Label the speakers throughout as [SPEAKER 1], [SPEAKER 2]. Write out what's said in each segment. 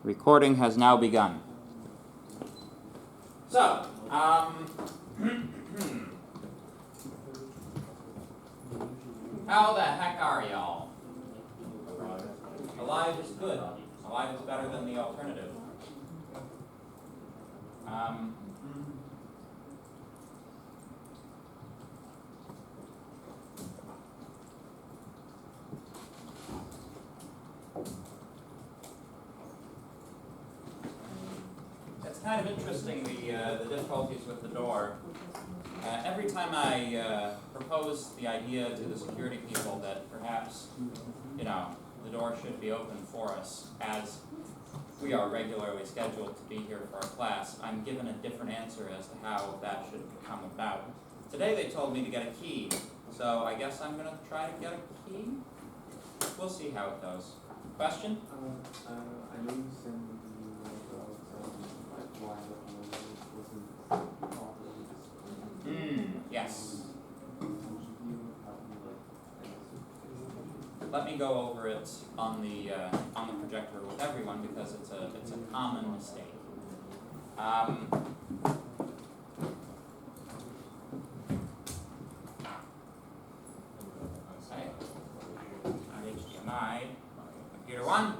[SPEAKER 1] Recording has now begun. So, how the heck are y'all? Alive is good. Alive is better than the alternative. It's kind of interesting, the difficulties with the door. Every time I propose the idea to the security people that perhaps, the door should be open for us, as we are regularly scheduled to be here for our class, I'm given a different answer as to how that should come about. Today they told me to get a key, so I guess I'm going to try to get a key. We'll see how it goes. Question?
[SPEAKER 2] I know you sent me the email about why the wasn't properly
[SPEAKER 1] Yes. Let me go over it on the projector with everyone because it's a common mistake. Okay. HDMI, computer one.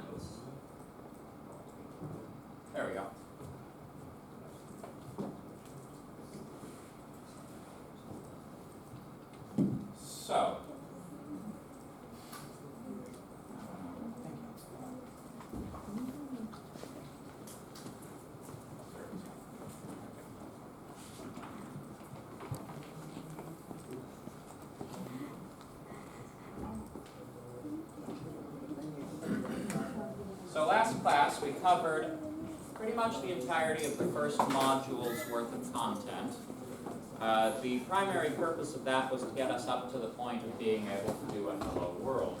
[SPEAKER 1] There we go. So. So last class we covered pretty much the entirety of the first module's worth of content. The primary purpose of that was to get us up to the point of being able to do a hello world.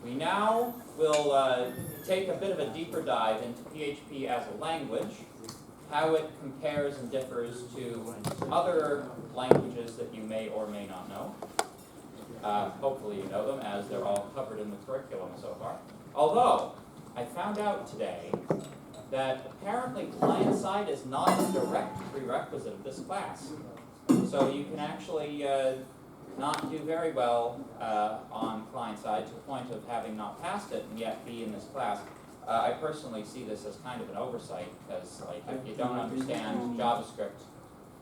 [SPEAKER 1] We now will take a bit of a deeper dive into PHP as a language, how it compares and differs to other languages that you may or may not know. Hopefully you know them, as they're all covered in the curriculum so far. Although, I found out today that apparently client-side is not a direct prerequisite of this class. So you can actually not do very well on client-side to the point of having not passed it and yet be in this class. I personally see this as kind of an oversight because, if you don't understand JavaScript,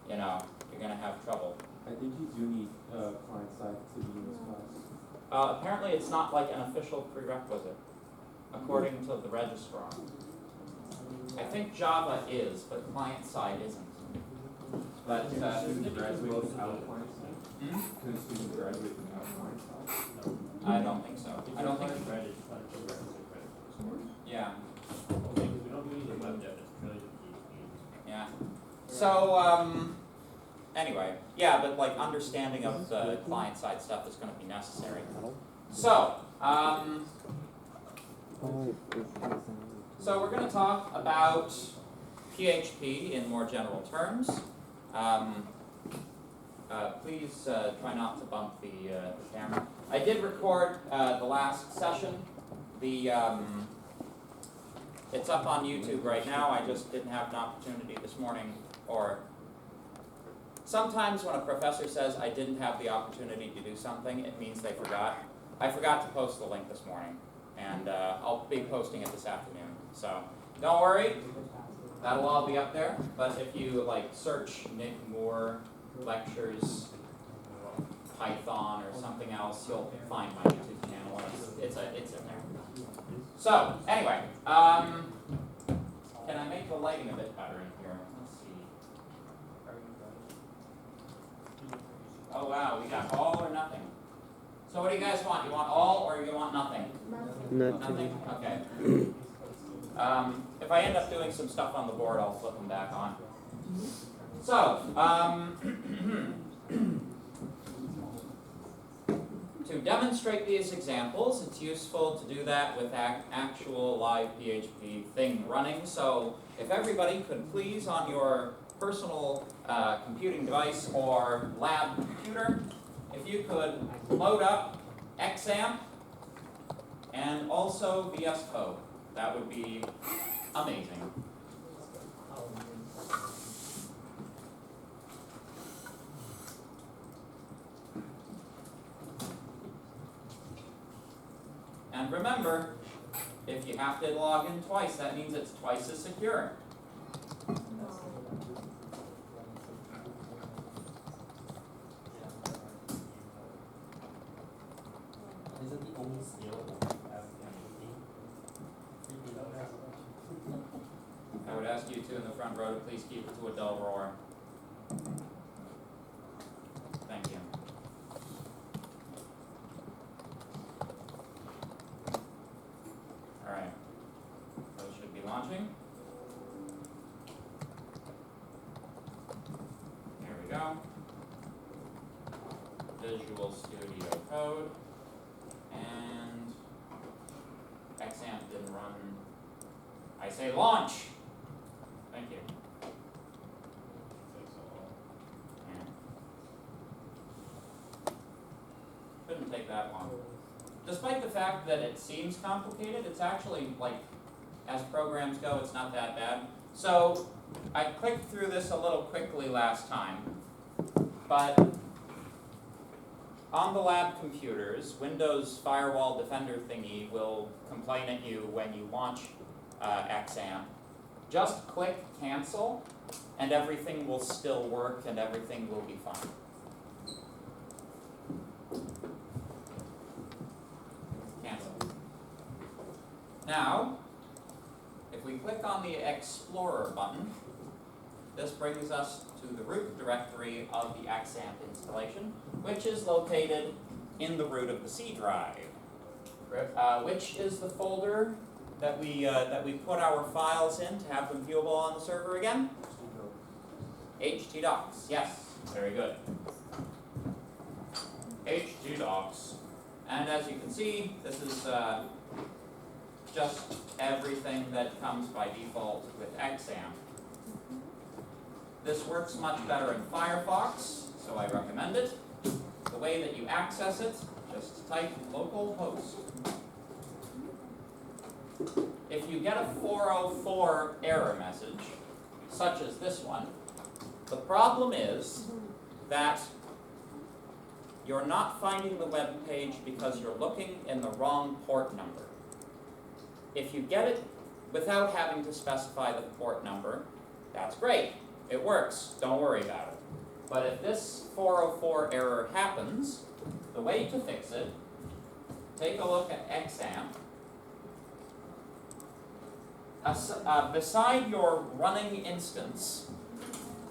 [SPEAKER 1] you're going to have trouble.
[SPEAKER 2] I think you do need client-side to be in this class.
[SPEAKER 1] Apparently it's not like an official prerequisite, according to the registrar. I think Java is, but client-side isn't. But
[SPEAKER 2] Student graduate without client-side? Can a student graduate without client-side?
[SPEAKER 1] I don't think so. I don't think. Yeah. Yeah. So anyway, yeah, but understanding of the client-side stuff is going to be necessary. So we're going to talk about PHP in more general terms. Please try not to bump the camera. I did record the last session. It's up on YouTube right now. I just didn't have an opportunity this morning. Or sometimes when a professor says I didn't have the opportunity to do something, it means they forgot. I forgot to post the link this morning, and I'll be posting it this afternoon. So don't worry, that'll all be up there. But if you search Nick Moore lectures Python or something else, you'll find my YouTube channel. It's in there. So anyway, can I make the lighting a bit better in here? Let's see. Oh wow, we got all or nothing. So what do you guys want? You want all or you want nothing? Nothing? Okay. If I end up doing some stuff on the board, I'll flip them back on. So, to demonstrate these examples, it's useful to do that with actual live PHP thing running. So if everybody could please, on your personal computing device or lab computer, if you could load up XAMPP and also VS Code. That would be amazing. And remember, if you have to log in twice, that means it's twice as secure.
[SPEAKER 3] Isn't the only skill that we have
[SPEAKER 1] I would ask you two in the front row to please keep it to a dull roar. Thank you. Alright. Those should be launching. There we go. Visual Studio Code. And XAMPP didn't run. I say launch! Thank you. Yeah. Couldn't take that long. Despite the fact that it seems complicated, it's actually, like, as programs go, it's not that bad. So, I clicked through this a little quickly last time, but on the lab computers, Windows Firewall Defender thingy will complain at you when you launch XAMPP. Just click cancel, and everything will still work, and everything will be fine. Cancel. Now, if we click on the Explorer button, this brings us to the root directory of the XAMPP installation, which is located in the root of the C drive, which is the folder that we put our files in to have them viewable on the server again. htdocs, yes, very good. htdocs, and as you can see, this is just everything that comes by default with XAMPP. This works much better in Firefox, so I recommend it. The way that you access it, just type localhost. If you get a 404 error message, such as this one, the problem is that you're not finding the web page because you're looking in the wrong port number. If you get it without having to specify the port number, that's great. It works. Don't worry about it. But if this 404 error happens, the way to fix it, take a look at XAMPP. Beside your running instance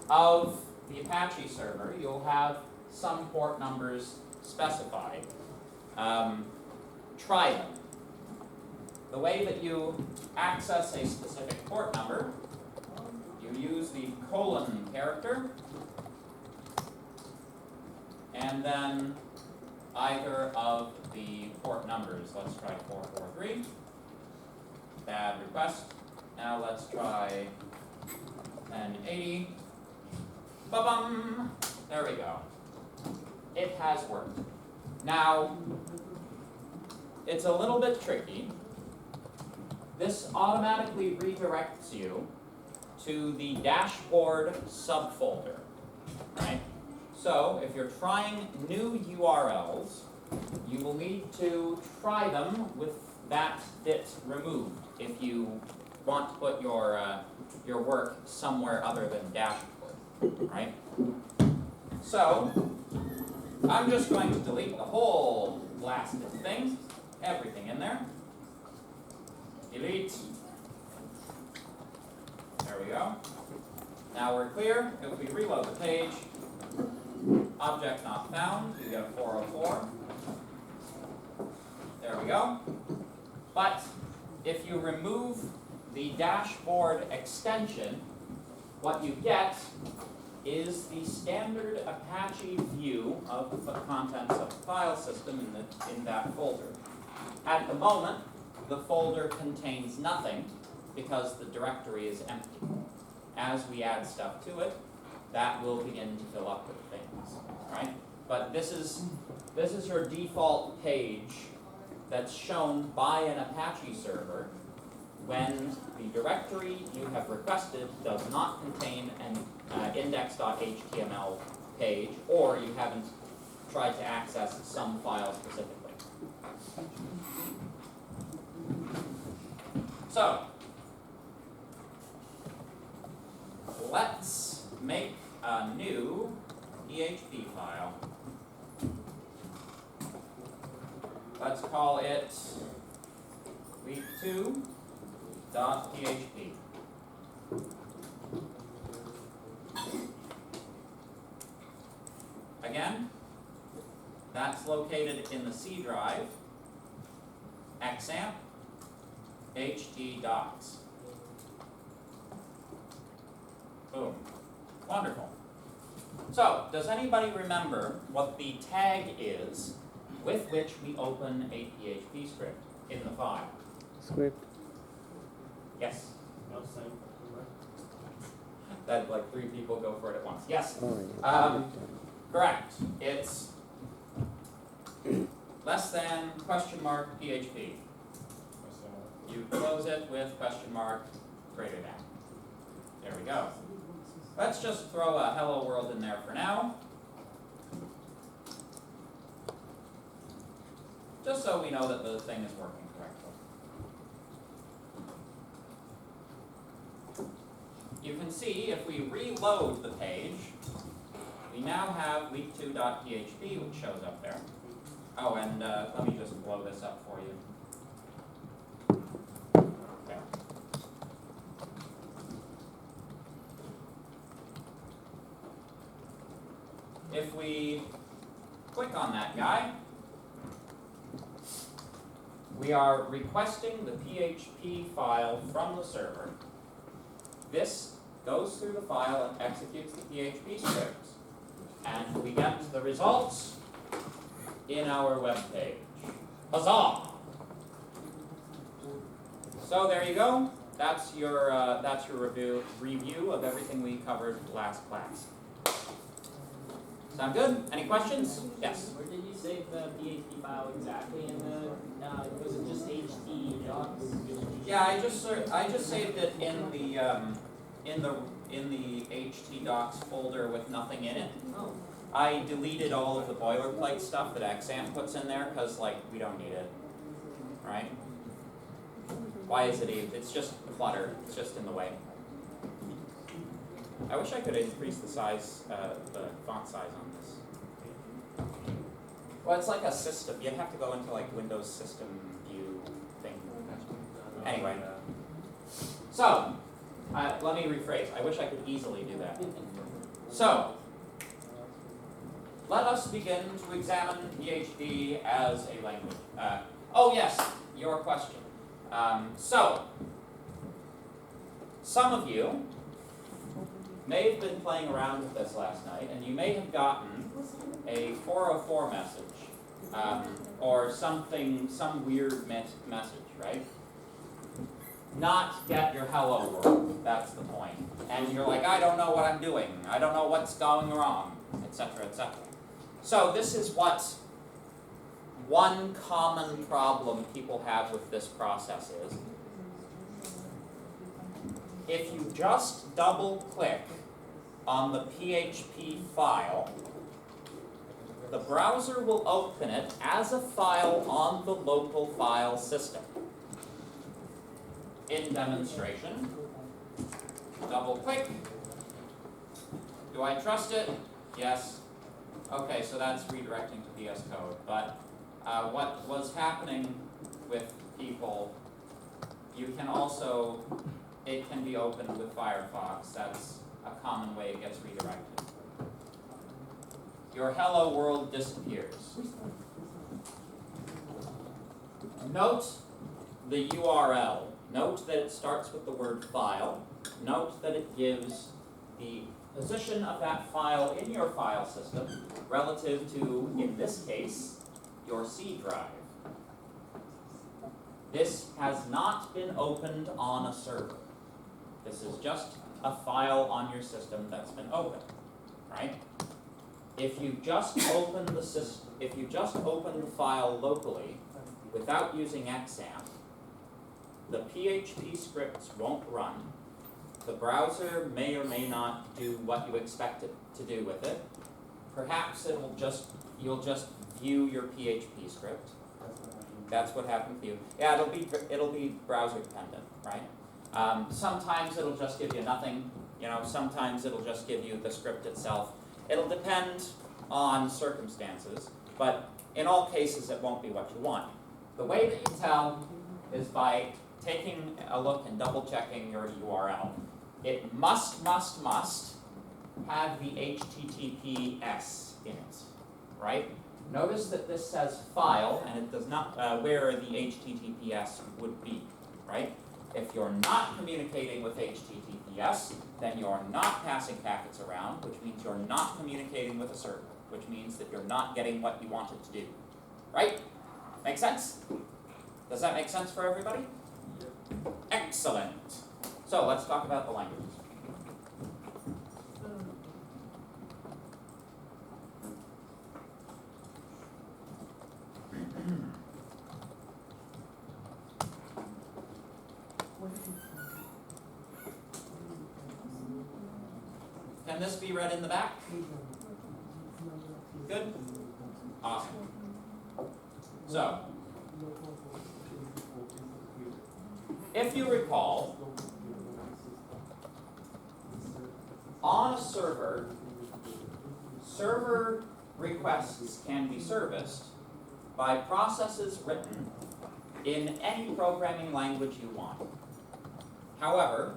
[SPEAKER 1] of the Apache server, you'll have some port numbers specified. Try them. The way that you access a specific port number, you use the colon character, and then either of the port numbers. Let's try 443. Bad request. Now let's try 1080. Ba-bum! There we go. It has worked. Now, it's a little bit tricky. This automatically redirects you to the dashboard subfolder, right? So, if you're trying new URLs, you will need to try them with that bit removed if you want to put your work somewhere other than dashboard, right? So, I'm just going to delete the whole blasted thing, everything in there. Delete. There we go. Now we're clear. If we reload the page, object not found, you get a 404. There we go. But if you remove the dashboard extension, what you get is the standard Apache view of the contents of the file system in that folder. At the moment, the folder contains nothing because the directory is empty. As we add stuff to it, that will begin to fill up with things, right? But this is your default page that's shown by an Apache server when the directory you have requested does not contain an index.html page, or you haven't tried to access some file specifically. So, let's make a new PHP file. Let's call it week2.php. Again, that's located in the C drive, XAMPP, htdocs. Boom. Wonderful. So, does anybody remember what the tag is with which we open a PHP script in the file?
[SPEAKER 4] Script.
[SPEAKER 1] Yes.
[SPEAKER 3] Outside.
[SPEAKER 1] That like 3 people go for it at once. Yes.
[SPEAKER 4] Oh, yeah.
[SPEAKER 1] Correct. It's less than question mark PHP. You close it with question mark greater than. There we go. Let's just throw a hello world in there for now. Just so we know that the thing is working correctly. You can see if we reload the page, we now have week2.php which shows up there. Oh, and let me just blow this up for you. Okay. If we click on that guy, we are requesting the PHP file from the server. This goes through the file and executes the PHP scripts. And we get the results in our web page. Huzzah! So there you go. That's your review of everything we covered last class. Sound good? Any questions? Yes.
[SPEAKER 5] Where did you save the PHP file exactly in the, was it just htdocs?
[SPEAKER 1] Yeah, I just saved it in the htdocs folder with nothing in it.
[SPEAKER 5] Oh,
[SPEAKER 1] I deleted all of the boilerplate stuff that XAMPP puts in there because like we don't need it, right? Why is it even? It's just clutter. It's just in the way. I wish I could increase the size, the font size on this. Well, it's like a system. You'd have to go into like Windows System View thing. Anyway, so let me rephrase. I wish I could easily do that. So let us begin to examine PHP as a language. Oh yes, your question. So some of you may have been playing around with this last night, and you may have gotten a 404 message, or something, some weird message, right? Not get your hello world, that's the point. And you're like, I don't know what I'm doing, I don't know what's going wrong, etc., etc. So this is what one common problem people have with this process is. If you just double click on the PHP file, the browser will open it as a file on the local file system. In demonstration, double click. Do I trust it? Yes. Okay, so that's redirecting to VS Code. But what was happening with people, you can also, it can be opened with Firefox. That's a common way it gets redirected. Your hello world disappears. Note the URL. Note that it starts with the word file. Note that it gives the position of that file in your file system relative to, in this case, your C drive. This has not been opened on a server. This is just a file on your system that's been opened, right? If you just open the file locally without using XAMPP, the PHP scripts won't run. The browser may or may not do what you expect it to do with it. Perhaps you'll just view your PHP script. That's what happened to you. Yeah, it'll be browser dependent, right? Sometimes it'll just give you nothing. Sometimes it'll just give you the script itself. It'll depend on circumstances, but in all cases it won't be what you want. The way that you tell is by taking a look and double checking your URL. It must have the HTTPS in it, right? Notice that this says file and it does not, where the HTTPS would be, right? If you're not communicating with HTTPS, then you're not passing packets around, which means you're not communicating with a server, which means that you're not getting what you want it to do, right? Make sense? Does that make sense for everybody? Excellent. So let's talk about the languages. Can this be read in the back? Good? Awesome. So, if you recall, on a server, server requests can be serviced by processes written in any programming language you want. However,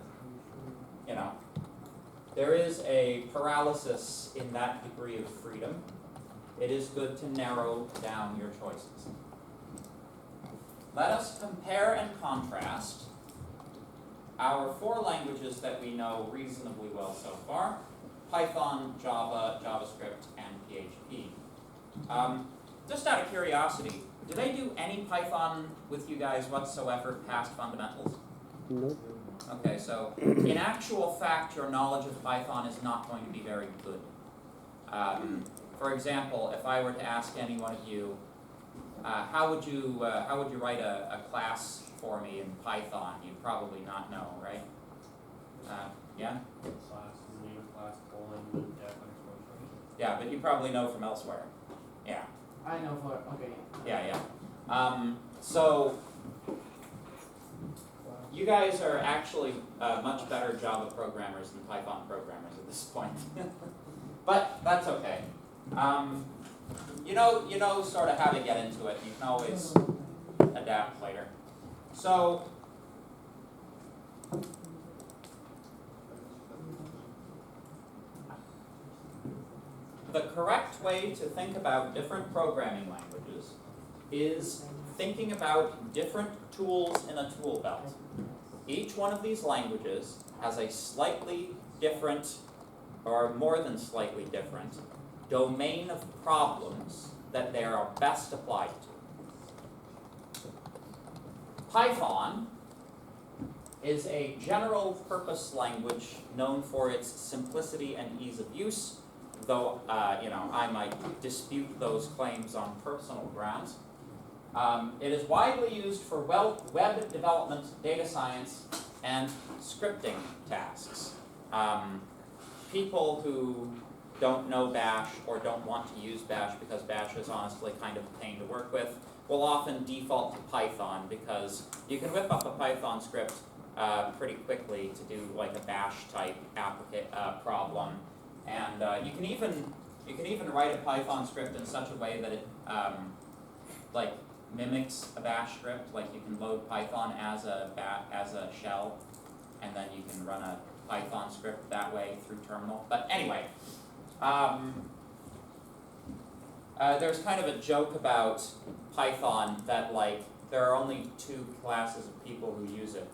[SPEAKER 1] there is a paralysis in that degree of freedom. It is good to narrow down your choices. Let us compare and contrast our 4 languages that we know reasonably well so far: Python, Java, JavaScript, and PHP. Just out of curiosity, do they do any Python with you guys whatsoever past fundamentals?
[SPEAKER 4] Nope.
[SPEAKER 1] Okay, so in actual fact, your knowledge of Python is not going to be very good. For example, if I were to ask any one of you, how would you write a class for me in Python? You'd probably not know, right? Yeah?
[SPEAKER 3] Class, name of class, colon, def, exponential.
[SPEAKER 1] Yeah, but you probably know from elsewhere. Yeah.
[SPEAKER 5] I know for, okay.
[SPEAKER 1] Yeah. So you guys are actually much better Java programmers than Python programmers at this point. But that's okay. You know sort of how to get into it. You can always adapt later. So the correct way to think about different programming languages is thinking about different tools in a tool belt. Each one of these languages has a slightly different, or more than slightly different, domain of problems that they are best applied to. Python is a general purpose language known for its simplicity and ease of use, though I might dispute those claims on personal grounds. It is widely used for web development, data science, and scripting tasks. People who don't know Bash or don't want to use Bash because Bash is honestly kind of a pain to work with will often default to Python because you can whip up a Python script pretty quickly to do like a Bash type problem, and you can even write a Python script in such a way that it like mimics a Bash script. Like you can load Python as a shell, and then you can run a Python script that way through terminal. But anyway, there's kind of a joke about Python that like there are only 2 classes of people who use it: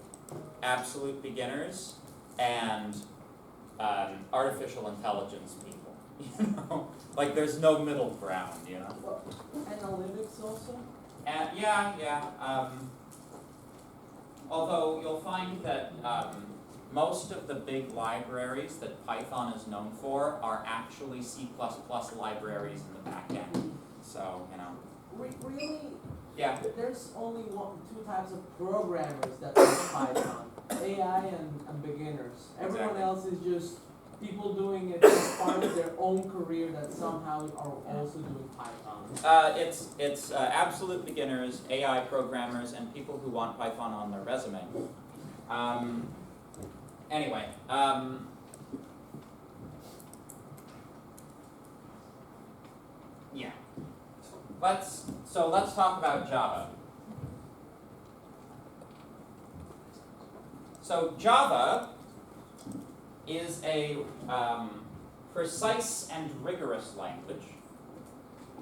[SPEAKER 1] absolute beginners and artificial intelligence people. Like there's no middle ground,
[SPEAKER 5] Analytics also?
[SPEAKER 1] And yeah. Although you'll find that most of the big libraries that Python is known for are actually C++ libraries in the back end. So,
[SPEAKER 5] Really?
[SPEAKER 1] Yeah,
[SPEAKER 4] There's only two types of programmers that use Python, AI and beginners. Everyone
[SPEAKER 1] Exactly.
[SPEAKER 4] else is just people doing it as part of their own career that somehow are also doing Python.
[SPEAKER 1] it's absolute beginners, AI programmers, and people who want Python on their resume. Anyway, yeah. Let's talk about Java. So Java is a precise and rigorous language.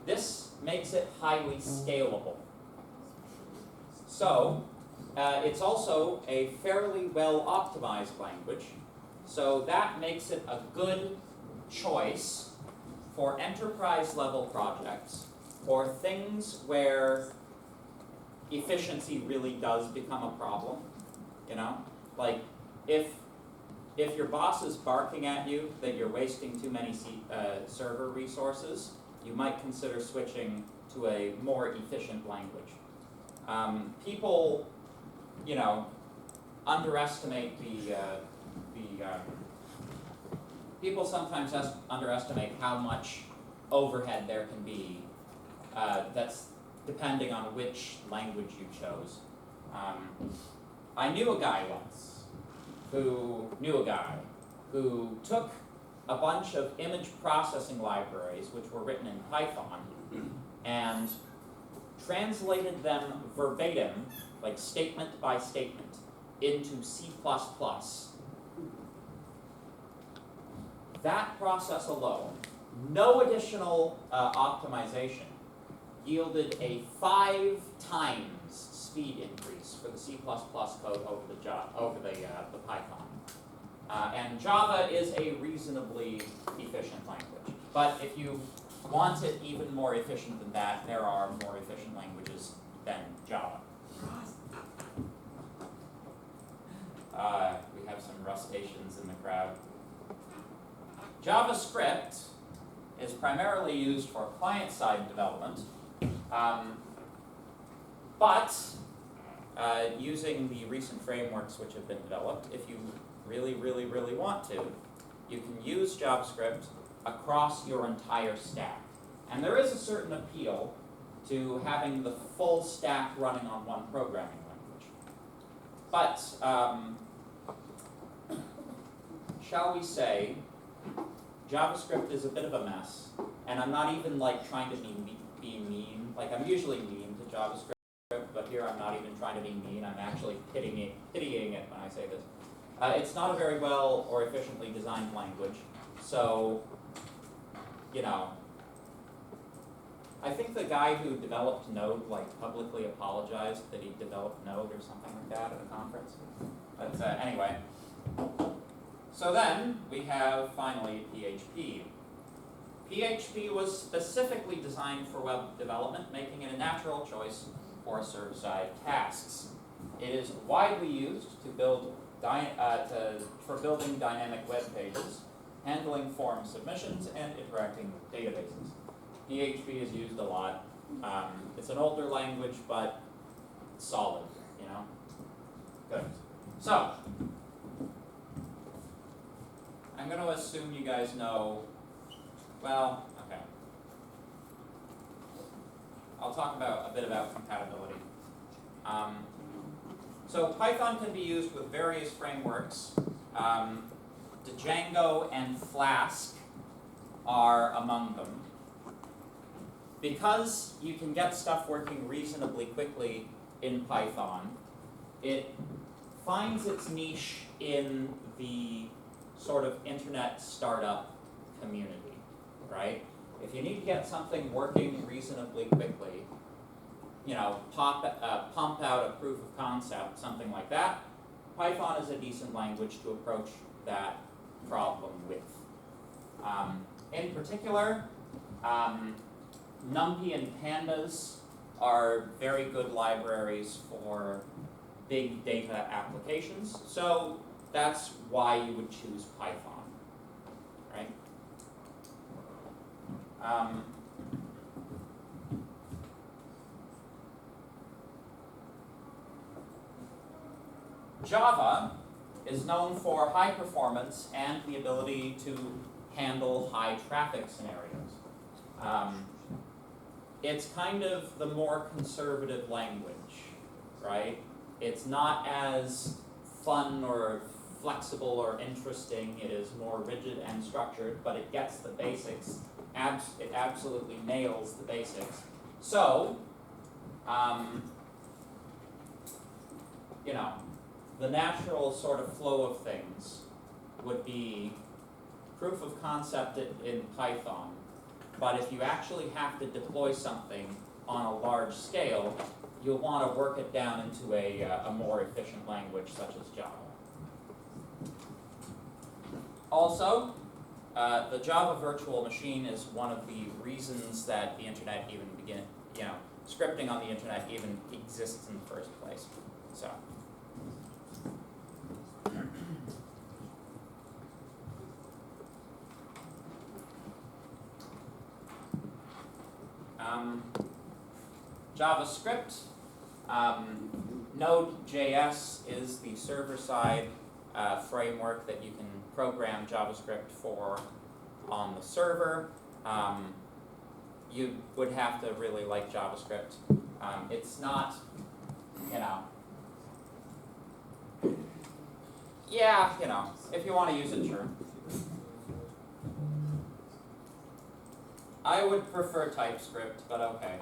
[SPEAKER 1] This makes it highly scalable. So it's also a fairly well optimized language. So that makes it a good choice for enterprise level projects or things where efficiency really does become a problem. You know, like if your boss is barking at you that you're wasting too many server resources, you might consider switching to a more efficient language. People, you know, underestimate people sometimes underestimate how much overhead there can be that's depending on which language you chose. I knew a guy once who took a bunch of image processing libraries which were written in Python and translated them verbatim, like statement by statement, into C++. That process alone, no additional optimization, yielded a 5 times speed increase for the C++ code over the Python. And Java is a reasonably efficient language. But if you want it even more efficient than that, there are more efficient languages than Java. We have some Rustaceans in the crowd. JavaScript is primarily used for client-side development, but using the recent frameworks which have been developed, if you really, really, really want to, you can use JavaScript across your entire stack. And there is a certain appeal to having the full stack running on one programming language. But, shall we say, JavaScript is a bit of a mess, and I'm not even like trying to be mean. Like I'm usually mean to JavaScript, but here I'm not even trying to be mean. I'm actually pitying it when I say this. It's not a very well or efficiently designed language, so, you know, I think the guy who developed Node like publicly apologized that he developed Node or something like that at a conference. But anyway. So then we have finally PHP. PHP was specifically designed for web development, making it a natural choice for server-side tasks. It is widely used to build for building dynamic web pages, handling form submissions, and interacting with databases. PHP is used a lot. It's an older language, but solid, you know? Good. So, I'm going to assume you guys know, well, okay. I'll talk a bit about compatibility. So Python can be used with various frameworks. Django and Flask are among them. Because you can get stuff working reasonably quickly in Python, it finds its niche in the sort of internet startup community, right? If you need to get something working reasonably quickly, you know, pump out a proof of concept, something like that, Python is a decent language to approach that problem with. In particular, NumPy and Pandas are very good libraries for big data applications, so that's why you would choose Python, right? Java is known for high performance and the ability to handle high traffic scenarios. It's kind of the more conservative language, right? It's not as fun or flexible or interesting. It is more rigid and structured, but it gets the basics. It absolutely nails the basics. So, the natural sort of flow of things would be proof of concept in Python, but if you actually have to deploy something on a large scale, you'll want to work it down into a more efficient language such as Java. Also, the Java virtual machine is one of the reasons that the internet even scripting on the internet even exists in the first place. So. JavaScript. Node.js is the server-side framework that you can program JavaScript for on the server. You would have to really like JavaScript. It's not, if you want to use it, sure. I would prefer TypeScript, but okay.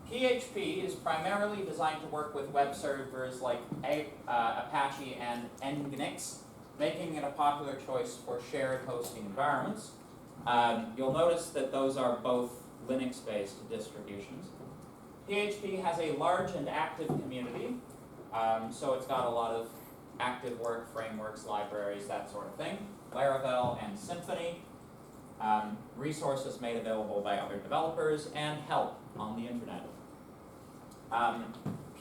[SPEAKER 1] PHP is primarily designed to work with web servers like Apache and Nginx, making it a popular choice for shared hosting environments. You'll notice that those are both Linux-based distributions. PHP has a large and active community, so it's got a lot of active work, frameworks, libraries, that sort of thing. Laravel and Symfony, resources made available by other developers, and help on the internet.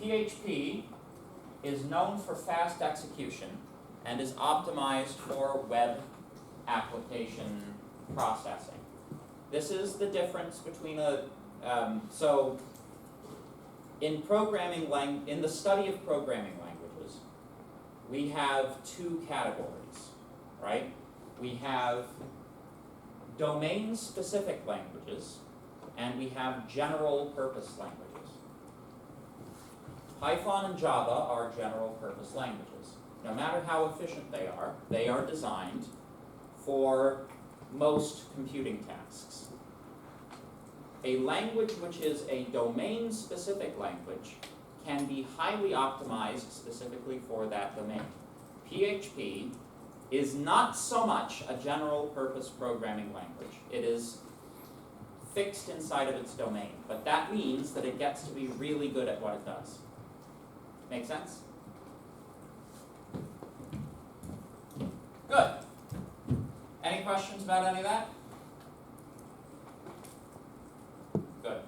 [SPEAKER 1] PHP is known for fast execution and is optimized for web application processing. This is the difference between in the study of programming languages, we have two categories, right? We have domain-specific languages, and we have general-purpose languages. Python and Java are general-purpose languages. No matter how efficient they are designed for most computing tasks. A language which is a domain-specific language can be highly optimized specifically for that domain. PHP is not so much a general-purpose programming language. It is fixed inside of its domain, but that means that it gets to be really good at what it does. Make sense? Good. Any questions about any of that? Good.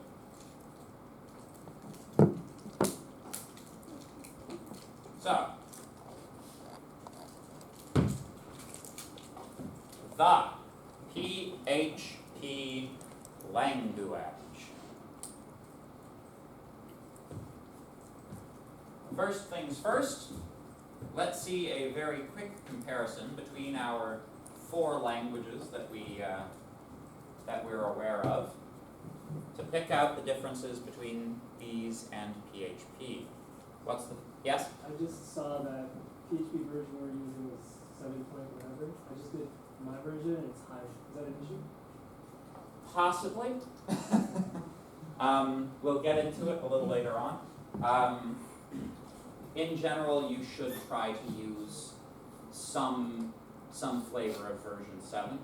[SPEAKER 1] So, the PHP language. First things first, let's see a very quick comparison between our 4 languages that we're aware of to pick out the differences between these and PHP. Yes?
[SPEAKER 6] I just saw that PHP version we're using is 7 point whatever. I just did my version and it's high. Is that an issue?
[SPEAKER 1] Possibly. We'll get into it a little later on. In general, you should try to use some flavor of version 7.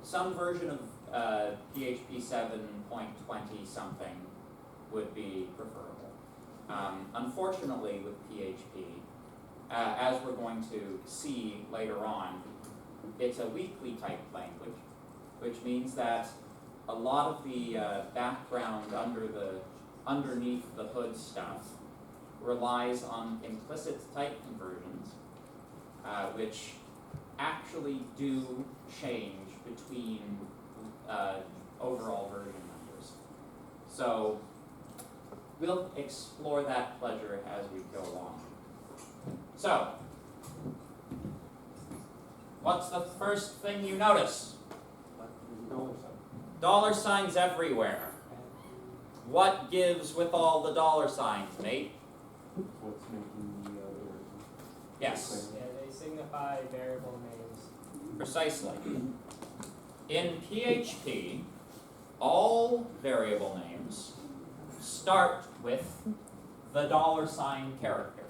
[SPEAKER 1] Some version of PHP 7.20 something would be preferable. Unfortunately, with PHP, as we're going to see later on, it's a weakly typed language, which means that a lot of the background underneath the hood stuff relies on implicit type conversions, which actually do change between overall version numbers. So we'll explore that pleasure as we go along. So, what's the first thing you notice? Dollar signs everywhere. What gives with all the dollar signs, Nate?
[SPEAKER 2] What's making the other?
[SPEAKER 1] Yes,
[SPEAKER 5] Yeah, they signify variable names.
[SPEAKER 1] precisely. In PHP, all variable names start with the dollar sign character.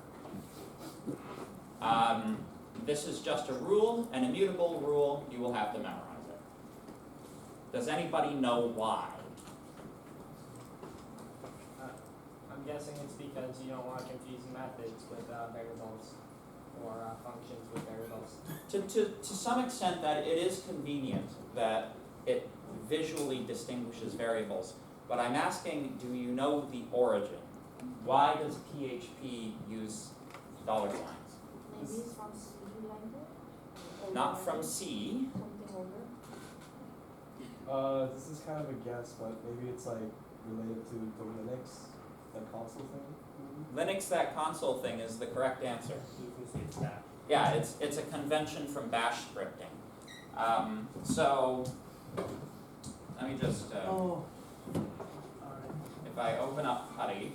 [SPEAKER 1] This is just a rule, an immutable rule. You will have to memorize it. Does anybody know why?
[SPEAKER 5] I'm guessing it's because you don't want to confuse methods with variables or functions with variables.
[SPEAKER 1] To some extent, that it is convenient that it visually distinguishes variables. But I'm asking, do you know the origin? Why does PHP use dollar signs?
[SPEAKER 7] Maybe it's from C language? Or
[SPEAKER 1] Not from
[SPEAKER 7] language,
[SPEAKER 1] C.
[SPEAKER 7] something older?
[SPEAKER 8] This is kind of a guess, but maybe it's like related to the Linux, the console thing.
[SPEAKER 1] Linux, that console thing, is the correct answer.
[SPEAKER 3] You can say it's that.
[SPEAKER 1] Yeah, it's a convention from bash scripting. So, let me just,
[SPEAKER 4] Oh. Alright.
[SPEAKER 1] if I open up Putty,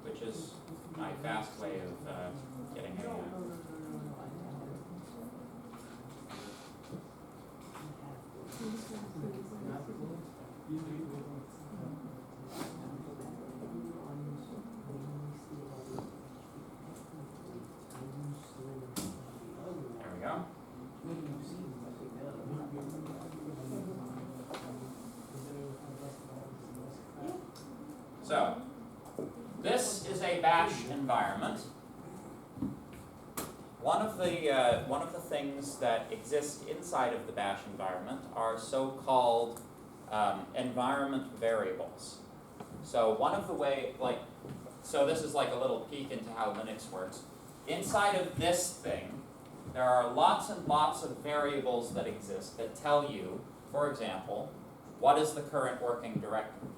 [SPEAKER 1] which is my fast way of getting a, there we go. So, this is a bash environment. One of the things that exist inside of the bash environment are so-called environment variables. So one of the so this is like a little peek into how Linux works. Inside of this thing, there are lots and lots of variables that exist that tell you, for example, what is the current working directory.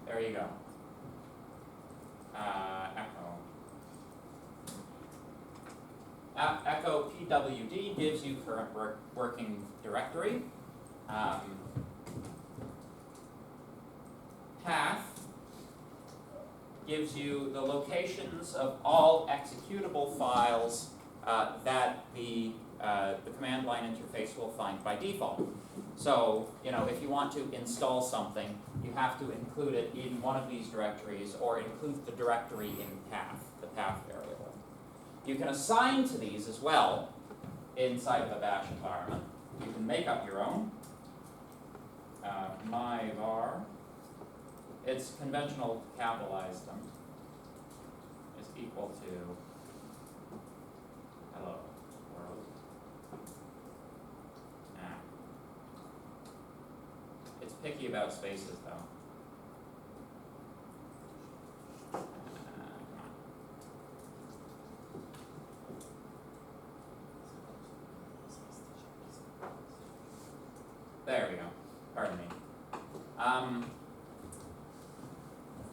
[SPEAKER 1] There you go. Echo PWD gives you current working directory. Path gives you the locations of all executable files that the command line interface will find by default. So, if you want to install something, you have to include it in one of these directories or include the directory in path, the path variable. You can assign to these as well inside of a bash environment. You can make up your own. My var, it's conventional to capitalize them, is equal to hello world. It's picky about spaces though. Come on. There we go. Pardon me.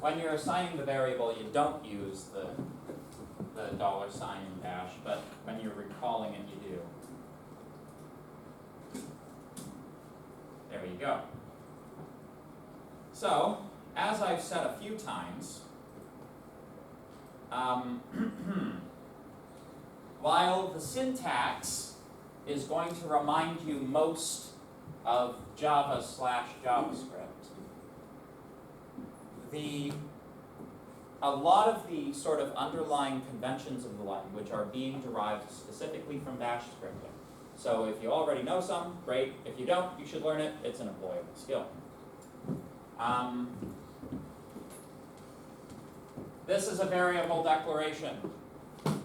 [SPEAKER 1] When you're assigning the variable, you don't use the dollar sign in bash, but when you're recalling it, you do. There you go. So, as I've said a few times, while the syntax is going to remind you most of Java/JavaScript, a lot of the sort of underlying conventions of the language are being derived specifically from bash scripting. So if you already know some, great. If you don't, you should learn it. It's an employable skill. This is a variable declaration.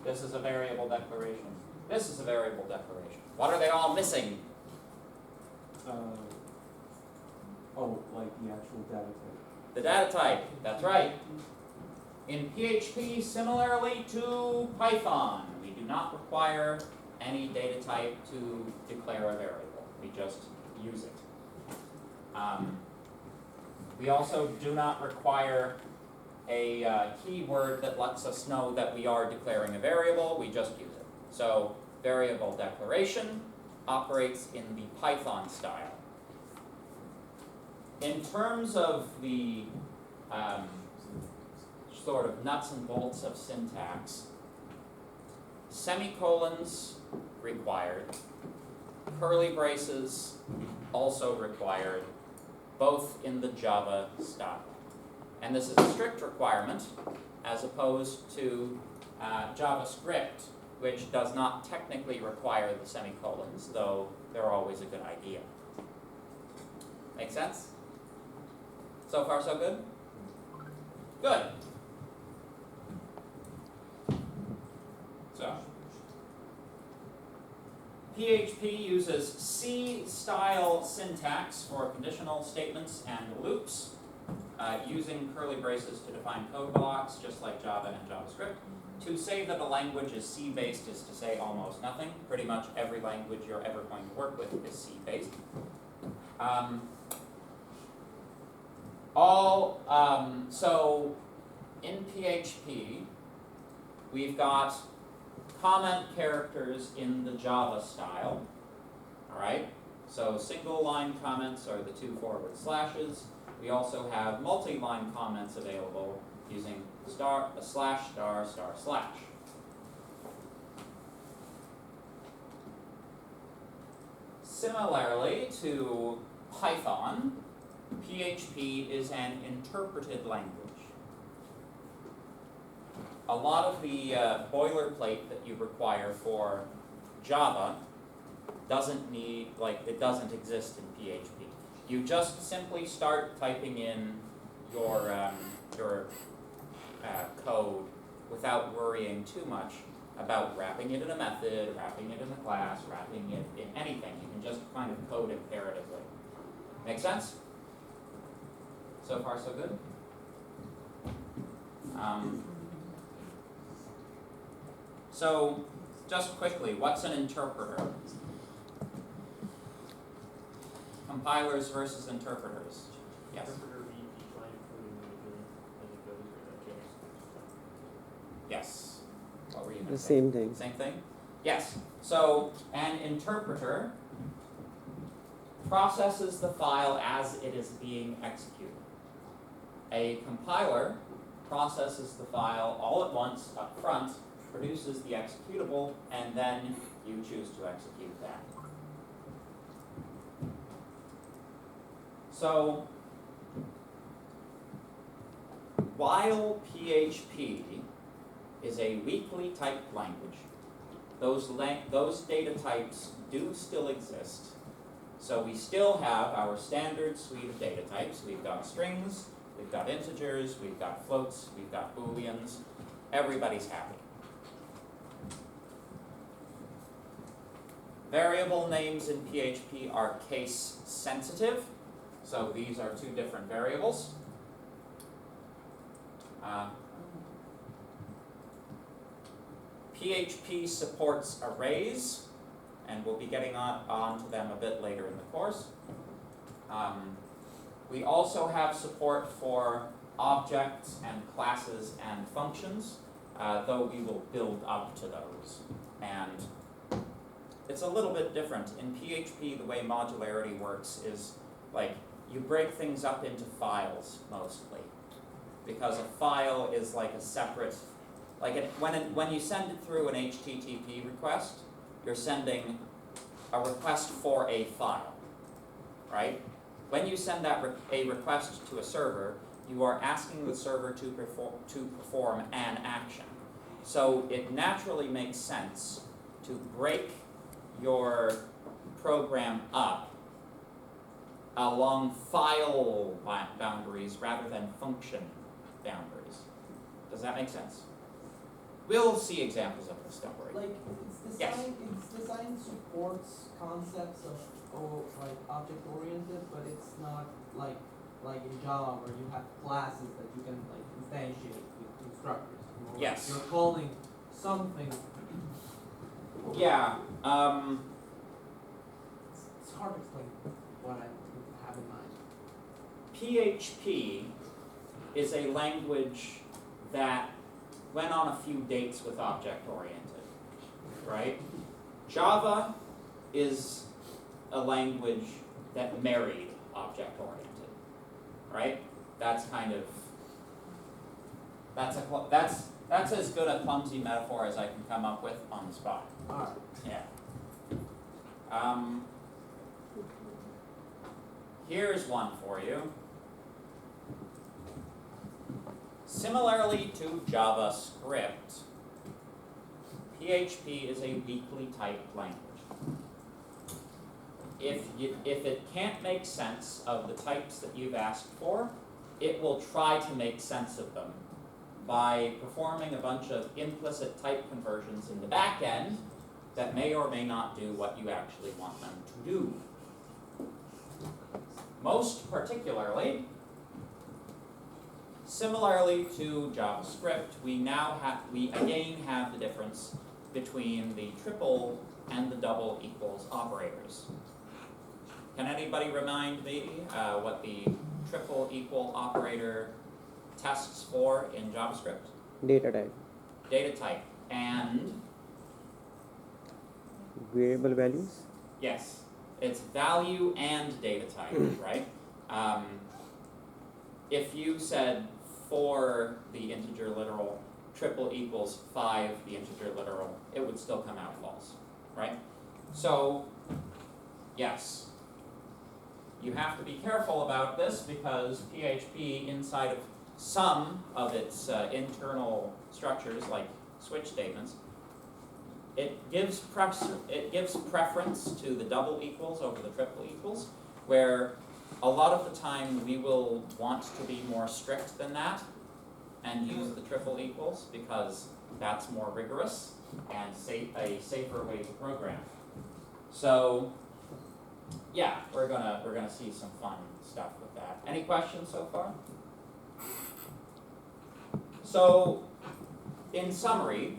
[SPEAKER 1] This is a variable declaration. This is a variable declaration. What are they all missing?
[SPEAKER 2] Like the actual data type.
[SPEAKER 1] The data type, that's right. In PHP, similarly to Python, we do not require any data type to declare a variable. We just use it. We also do not require a keyword that lets us know that we are declaring a variable, we just use it. So variable declaration operates in the Python style. In terms of the sort of nuts and bolts of syntax, semicolons required, curly braces also required, both in the Java style. And this is a strict requirement as opposed to JavaScript, which does not technically require the semicolons, though they're always a good idea. Make sense? So far, so good? Good. So, PHP uses C-style syntax for conditional statements and loops, using curly braces to define code blocks, just like Java and JavaScript. To say that a language is C-based is to say almost nothing. Pretty much every language you're ever going to work with is C-based. So in PHP, we've got comment characters in the Java style, all right? So single line comments are the 2 forward slashes. We also have multi-line comments available using star, a slash, star, star, slash. Similarly to Python, PHP is an interpreted language. A lot of the boilerplate that you require for Java doesn't need, it doesn't exist in PHP. You just simply start typing in your code without worrying too much about wrapping it in a method, wrapping it in a class, wrapping it in anything. You can just kind of code imperatively. Make sense? So far, so good? So, just quickly, what's an interpreter? Compilers versus interpreters. Yes?
[SPEAKER 3] Interpreter reads each line of code individually as it goes, or that changes?
[SPEAKER 1] Yes. What were you going
[SPEAKER 9] The
[SPEAKER 1] to say?
[SPEAKER 9] same thing.
[SPEAKER 1] Same thing? Yes. So, an interpreter processes the file as it is being executed. A compiler processes the file all at once up front, produces the executable, and then you choose to execute that. So, while PHP is a weakly typed language, those data types do still exist. So we still have our standard suite of data types. We've got strings, we've got integers, we've got floats, we've got booleans. Everybody's happy. Variable names in PHP are case sensitive. So these are 2 different variables. PHP supports arrays, and we'll be getting on to them a bit later in the course. We also have support for objects and classes and functions, though we will build up to those. And it's a little bit different. In PHP, the way modularity works is you break things up into files mostly, because a file is like a separate, when you send it through an HTTP request, you're sending a request for a file, right? When you send a request to a server, you are asking the server to perform an action. So it naturally makes sense to break your program up along file boundaries rather than function boundaries. Does that make sense? We'll see examples of this, don't worry.
[SPEAKER 4] It's designed supports concepts of object oriented, but it's not like in Java where you have classes that you can instantiate with constructors.
[SPEAKER 1] Yes.
[SPEAKER 4] You're calling something
[SPEAKER 1] Yeah,
[SPEAKER 4] It's hard to explain what I have in mind.
[SPEAKER 1] PHP is a language that went on a few dates with object-oriented, right? Java is a language that married object-oriented, right? That's kind of, that's as good a clumsy metaphor as I can come up with on the spot.
[SPEAKER 4] Alright.
[SPEAKER 1] Yeah. Here's one for you. Similarly to JavaScript, PHP is a weakly typed language. If it can't make sense of the types that you've asked for, it will try to make sense of them by performing a bunch of implicit type conversions in the back end that may or may not do what you actually want them to do. Most particularly, similarly to JavaScript, we again have the difference between the triple and the double equals operators. Can anybody remind me what the triple equal operator tests for in JavaScript?
[SPEAKER 9] Data type,
[SPEAKER 1] Data type and
[SPEAKER 9] variable values.
[SPEAKER 1] yes, it's value and data type, right? If you said for the integer literal, triple equals 5 the integer literal, it would still come out false, right? So, yes, you have to be careful about this because PHP inside of some of its internal structures like switch statements, it gives preference to the double equals over the triple equals, where a lot of the time we will want to be more strict than that and use the triple equals because that's more rigorous and a safer way to program. So yeah, we're gonna see some fun stuff with that. Any questions so far? So in summary,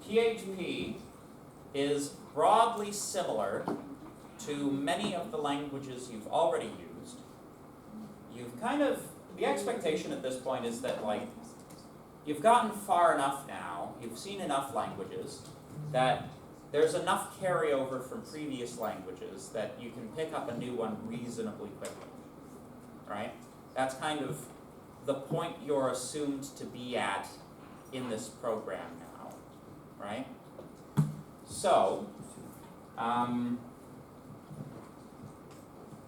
[SPEAKER 1] PHP is broadly similar to many of the languages you've already used. The expectation at this point is that you've gotten far enough now, you've seen enough languages, that there's enough carryover from previous languages that you can pick up a new one reasonably quickly, right? That's kind of the point you're assumed to be at in this program now, right? So,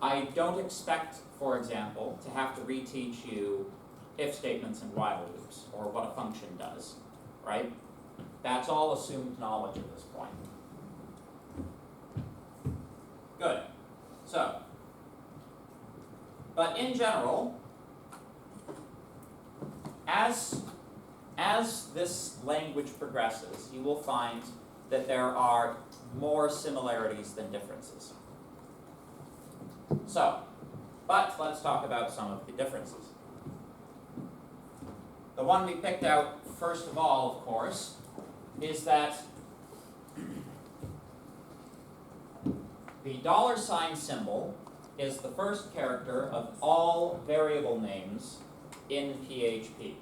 [SPEAKER 1] I don't expect, for example, to have to reteach you if statements and while loops, or what a function does, right? That's all assumed knowledge at this point. Good. So, but in general, as this language progresses, you will find that there are more similarities than differences. So, but let's talk about some of the differences. The one we picked out first of all, of course, is that the $ symbol is the first character of all variable names in PHP.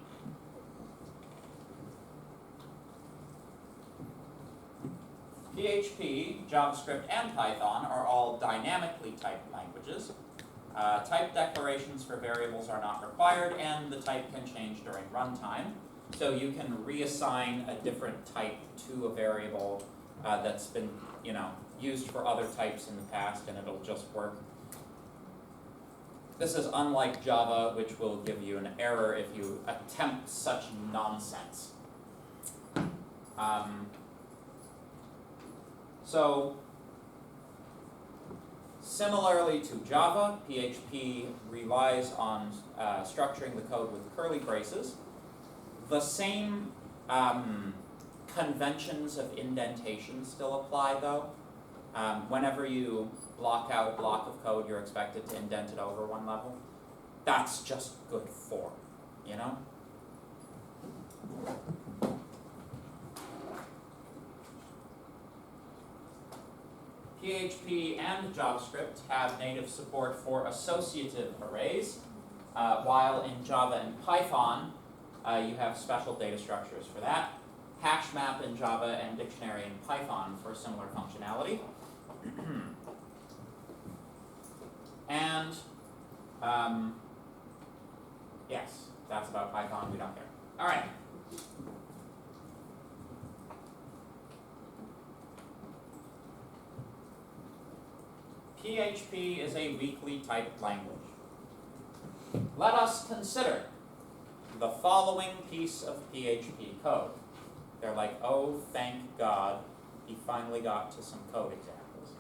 [SPEAKER 1] PHP, JavaScript, and Python are all dynamically typed languages. Type declarations for variables are not required, and the type can change during runtime. So you can reassign a different type to a variable that's been, used for other types in the past, and it'll just work. This is unlike Java, which will give you an error if you attempt such nonsense. So, similarly to Java, PHP relies on structuring the code with curly braces. The same conventions of indentation still apply, though. Whenever you block out a block of code, you're expected to indent it over one level. That's just good form, PHP and JavaScript have native support for associative arrays, while in Java and Python, you have special data structures for that. Hash map in Java and dictionary in Python for similar functionality. And yes, that's about Python, we don't care. All right. PHP is a weakly typed language. Let us consider the following piece of PHP code. They're like, oh, thank God, he finally got to some code examples.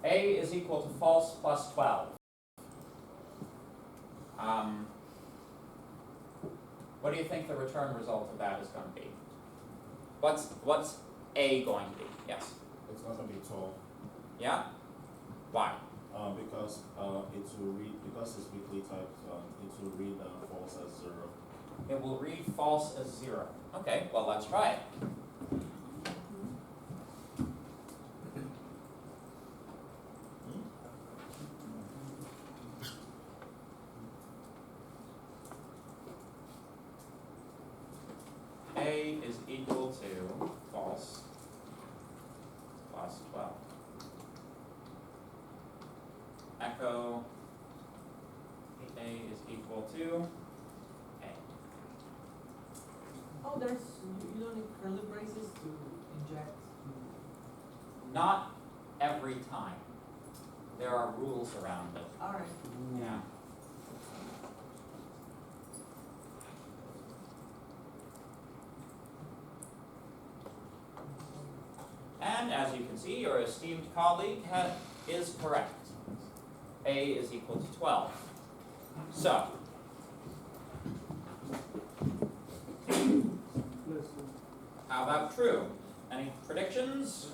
[SPEAKER 1] A is equal to false plus 12. What do you think the return result of that is going to be? What's A going to be? Yes.
[SPEAKER 10] It's not gonna be 12.
[SPEAKER 1] Yeah? Why?
[SPEAKER 10] Because it will read, because it's weakly typed, it will read false as 0.
[SPEAKER 1] It will read false as 0. Okay, well let's try it. A is equal to false plus 12. Echo A is equal to A.
[SPEAKER 4] Oh, there's, you don't need curly braces to inject.
[SPEAKER 1] Not every time. There are rules around it.
[SPEAKER 4] Alright.
[SPEAKER 1] Yeah. And as you can see, your esteemed colleague is correct. A is equal to 12. So, how about true? Any predictions?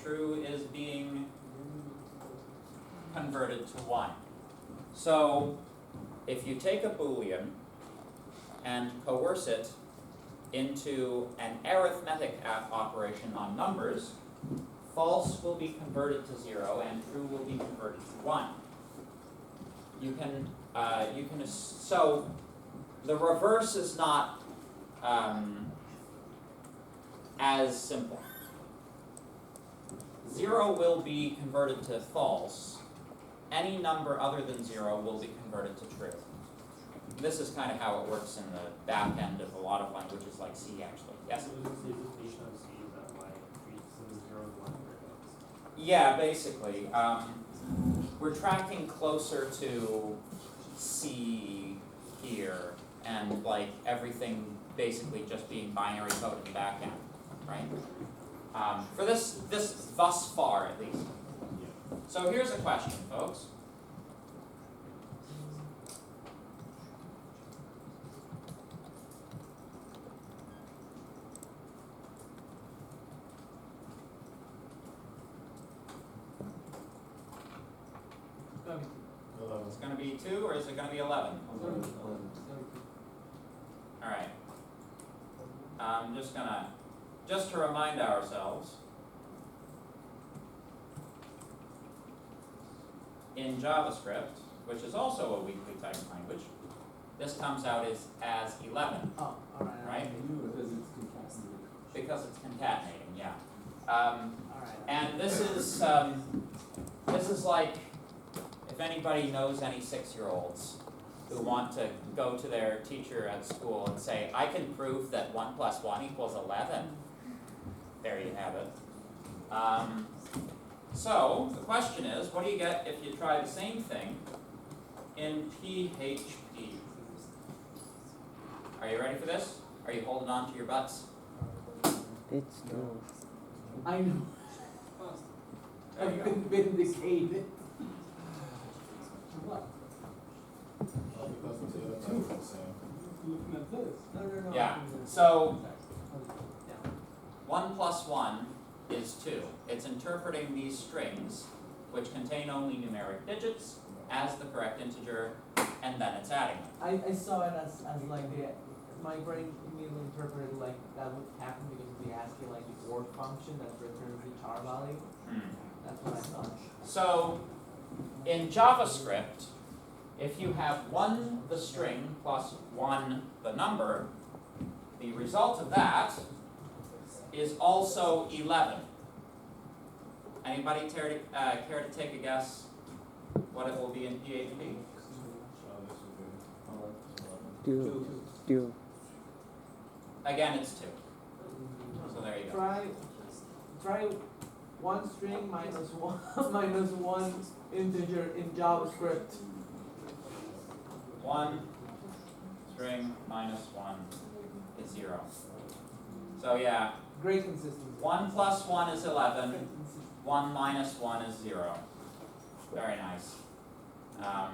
[SPEAKER 1] True is being converted to 1. So, if you take a Boolean and coerce it into an arithmetic operation on numbers, false will be converted to 0 and true will be converted to 1. So the reverse is not as simple. 0 will be converted to false. Any number other than 0 will be converted to true. This is kind of how it works in the back end of a lot of languages like C, actually. Yes?
[SPEAKER 3] So is this the implication of C, is that why it treats them as 0 and 1 or
[SPEAKER 1] Yeah, basically. We're tracking closer to C here, and like everything basically just being binary code in the back end, right? For this thus far at least. So here's a question, folks. It's going to be 2 or is it going to be 11? All right. I'm just to remind ourselves, in JavaScript, which is also a weakly typed language, this comes out as 11,
[SPEAKER 4] Oh, alright.
[SPEAKER 1] right?
[SPEAKER 2] Because it's concatenated.
[SPEAKER 1] Because it's concatenating, yeah.
[SPEAKER 4] Alright.
[SPEAKER 1] And this is like, if anybody knows any 6-year-olds who want to go to their teacher at school and say, I can prove that 1 plus 1 equals 11. There you have it. So, the question is, what do you get if you try the same thing in PHP? Are you ready for this? Are you holding on to your butts?
[SPEAKER 9] It's no.
[SPEAKER 4] I know.
[SPEAKER 1] There you
[SPEAKER 4] I've
[SPEAKER 1] go.
[SPEAKER 4] been vindicated. What?
[SPEAKER 10] Because the data type is the same.
[SPEAKER 2] Looking at this.
[SPEAKER 4] No.
[SPEAKER 1] Yeah. So 1 plus 1 is 2. It's interpreting these strings, which contain only numeric digits, as the correct integer, and then it's adding them.
[SPEAKER 4] I saw it as like my brain immediately interpreted like that would happen because we ask it like the or function that returns the char value. That's what I thought.
[SPEAKER 1] So, in JavaScript, if you have 1 the string plus 1 the number, the result of that is also 11. Anybody care to take a guess what it will be in PHP?
[SPEAKER 9] Two.
[SPEAKER 1] Again, it's 2. So there you go.
[SPEAKER 4] Try one string minus one minus one integer in JavaScript.
[SPEAKER 1] 1 string minus 1 is 0. So yeah,
[SPEAKER 4] Great consistency.
[SPEAKER 1] 1 plus 1 is 11. 1 minus 1 is 0. Very nice. I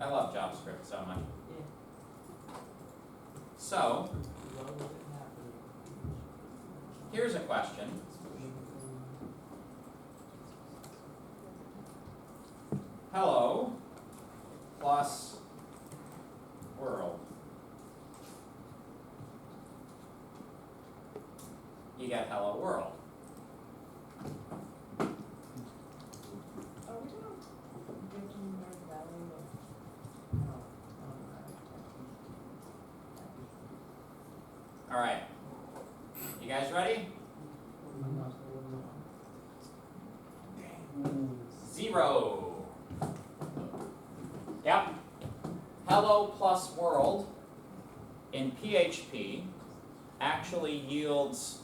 [SPEAKER 1] love JavaScript so much.
[SPEAKER 4] Yeah.
[SPEAKER 1] So,
[SPEAKER 4] What would it happen?
[SPEAKER 1] here's a question. Hello plus world. You get hello world.
[SPEAKER 7] Are we gonna give them their value of?
[SPEAKER 4] No.
[SPEAKER 1] All right. You guys ready? 0. Yep. Hello plus world in PHP actually yields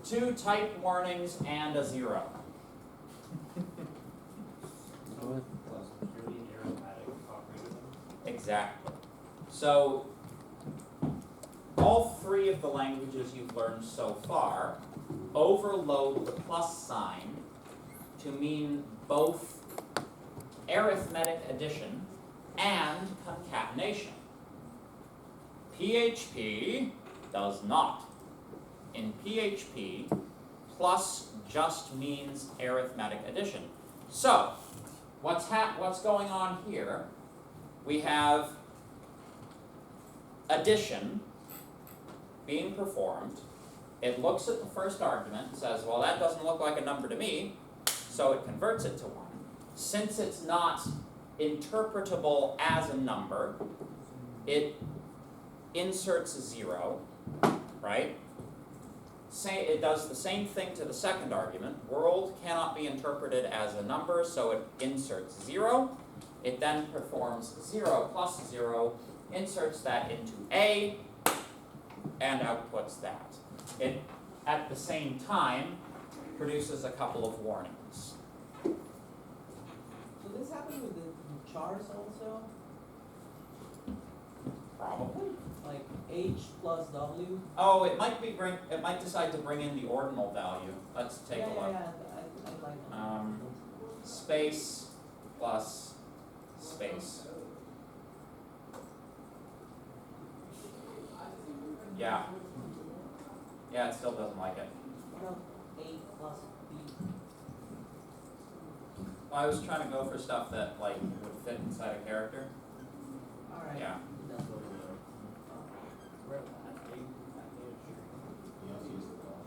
[SPEAKER 1] 2 type warnings and a 0.
[SPEAKER 9] What?
[SPEAKER 3] Purely arithmetic operator.
[SPEAKER 1] Exactly. So, all 3 of the languages you've learned so far overload the plus sign to mean both arithmetic addition and concatenation. PHP does not. In PHP, plus just means arithmetic addition. So, what's going on here? We have addition being performed. It looks at the first argument and says, well, that doesn't look like a number to me, so it converts it to 1. Since it's not interpretable as a number, it inserts a 0, right? It does the same thing to the second argument. World cannot be interpreted as a number, so it inserts 0. It then performs 0 plus 0, inserts that into A, and outputs that. It, at the same time, produces a couple of warnings.
[SPEAKER 4] So this happened with the chars also?
[SPEAKER 1] Probably.
[SPEAKER 4] Like H plus W?
[SPEAKER 1] Oh, it might decide to bring in the ordinal value. Let's take a look.
[SPEAKER 4] Yeah, I like that.
[SPEAKER 1] Space plus space. Yeah. Yeah, it still doesn't like it.
[SPEAKER 4] No, A plus B.
[SPEAKER 1] Well, I was trying to go for stuff that like would fit inside a character.
[SPEAKER 4] Alright.
[SPEAKER 1] Yeah.
[SPEAKER 4] That's what we are. Where
[SPEAKER 10] You have to use the class.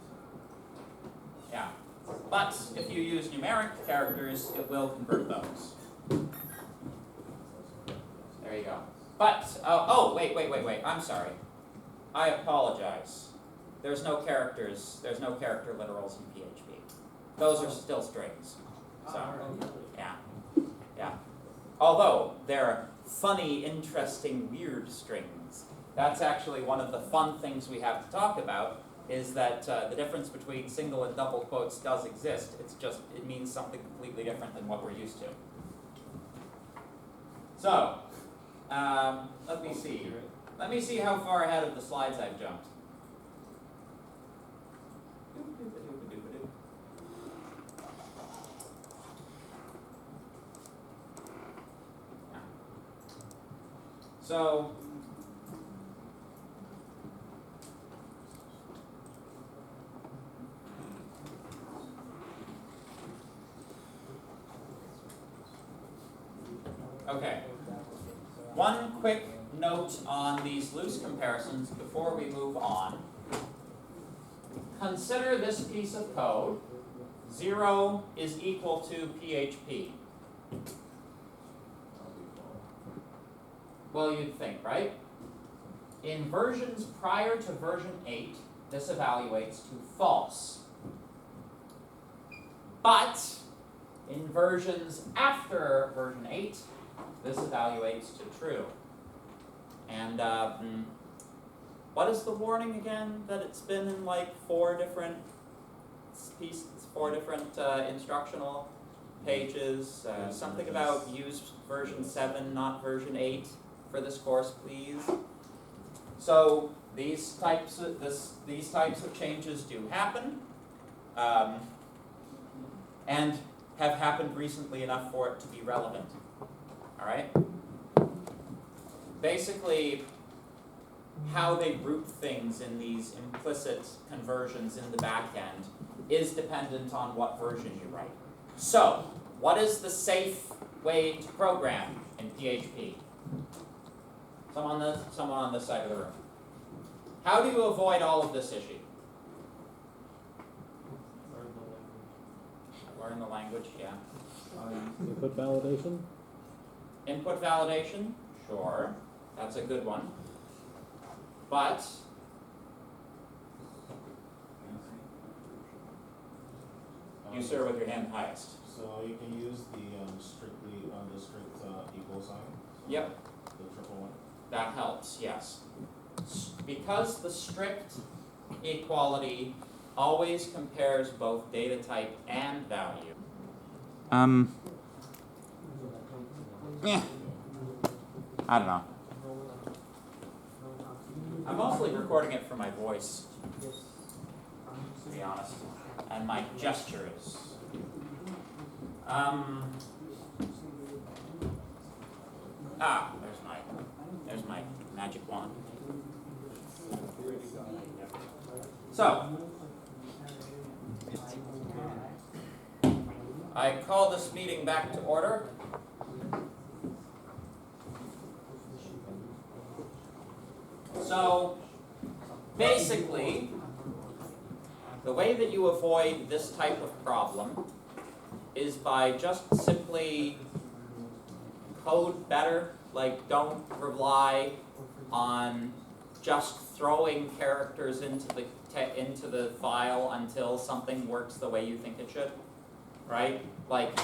[SPEAKER 1] Yeah. But if you use numeric characters, it will convert those. There you go. But oh, wait. I'm sorry. I apologize. There's no characters. There's no character literals in PHP. Those are still strings. So yeah. Although they're funny, interesting, weird strings. That's actually one of the fun things we have to talk about. Is that the difference between single and double quotes does exist. It's just it means something completely different than what we're used to. So let me see. Let me see how far ahead of the slides I've jumped. So okay. One quick note on these loose comparisons before we move on. Consider this piece of code. 0 is equal to PHP. Well, you'd think, right? In versions prior to version 8, this evaluates to false. But in versions after version 8, this evaluates to true. And what is the warning again? That it's been in like 4 different pieces, 4 different instructional pages. Something about use version 7, not version 8 for this course, please. So these types of changes do happen, and have happened recently enough for it to be relevant. All right. Basically, how they group things in these implicit conversions in the back end is dependent on what version you write. So, what is the safe way to program in PHP? Someone on this side of the room. How do you avoid all of this issue? Learn the language, yeah.
[SPEAKER 9] Input validation?
[SPEAKER 1] Input validation, sure, that's a good one. But you, sir, with your hand highest.
[SPEAKER 10] So you can use the strict equal sign. So
[SPEAKER 1] Yep.
[SPEAKER 10] The triple one.
[SPEAKER 1] That helps, yes. Because the strict equality always compares both data type and value. Yeah. I don't know. I'm mostly recording it for my voice, to be honest, and my gestures. There's my magic wand. So, I call this meeting back to order. So, basically, the way that you avoid this type of problem is by just simply code better. Like, don't rely on just throwing characters into the file until something works the way you think it should, right? Like,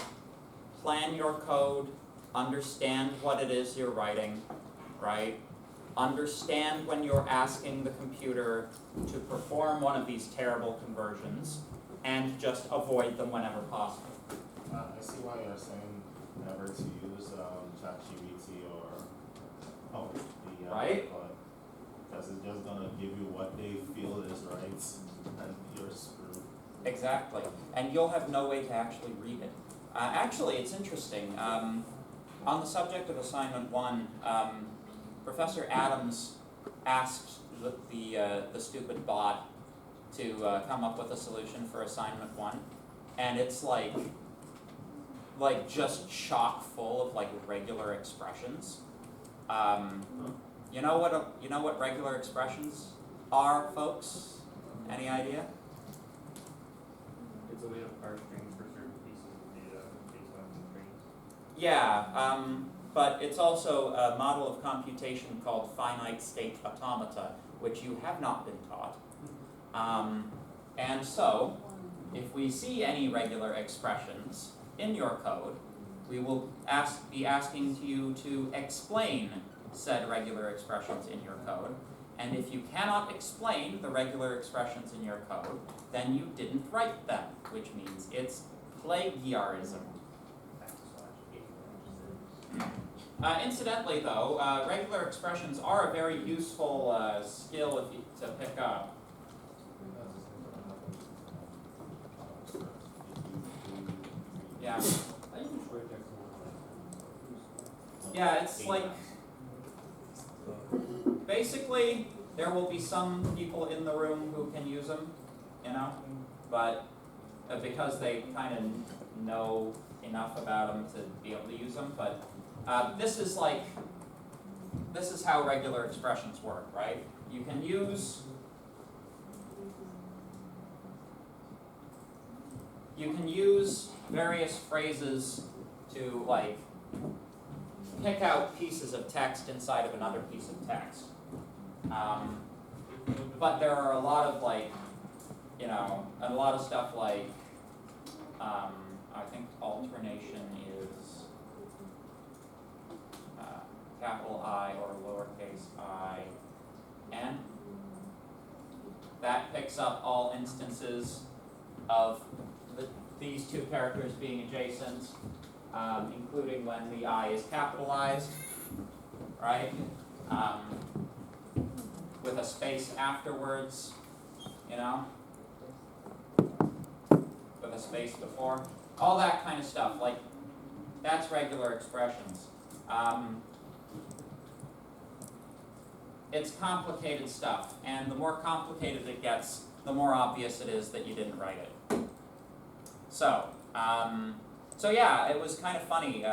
[SPEAKER 1] plan your code, understand what it is you're writing, right? Understand when you're asking the computer to perform one of these terrible conversions, and just avoid them whenever possible.
[SPEAKER 10] I see why you're saying never to use ChatGPT or the
[SPEAKER 1] Right.
[SPEAKER 10] but because it's just gonna give you what they feel is right, and you're screwed.
[SPEAKER 1] Exactly, and you'll have no way to actually read it. Actually, it's interesting. On the subject of assignment 1, Professor Adams asked the stupid bot to come up with a solution for assignment 1, and it's like just chock full of like regular expressions. You know what regular expressions are, folks? Any idea?
[SPEAKER 3] It's a way to parse strings for certain pieces of data based on constraints.
[SPEAKER 1] Yeah, but it's also a model of computation called finite state automata, which you have not been taught. And so, if we see any regular expressions in your code, we will be asking you to explain said regular expressions in your code. And if you cannot explain the regular expressions in your code, then you didn't write them, which means it's plagiarism. Incidentally, though, regular expressions are a very useful skill to pick up. Yeah. Yeah, it's like, basically, there will be some people in the room who can use them, you know, but because they kind of know enough about them to be able to use them, but this is this is how regular expressions work, right? You can use various phrases to like pick out pieces of text inside of another piece of text. But there are a lot of like, you know, a lot of stuff like, I think alternation is capital I or lowercase I n. That picks up all instances of these two characters being adjacent, including when the I is capitalized, right? With a space afterwards, you know? With a space before. All that kind of stuff, like, that's regular expressions. It's complicated stuff, and the more complicated it gets, the more obvious it is that you didn't write it. So yeah, it was kind of funny.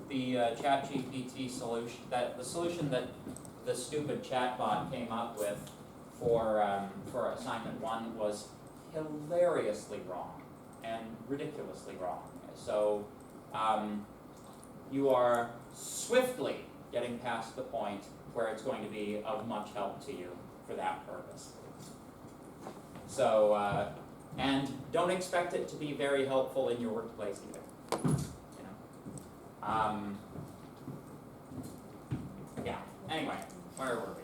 [SPEAKER 1] The ChatGPT solution, the solution that the stupid chatbot came up with for assignment 1 was hilariously wrong and ridiculously wrong. So you are swiftly getting past the point where it's going to be of much help to you for that purpose. So, and don't expect it to be very helpful in your workplace either. You know. Yeah. Anyway, where were we?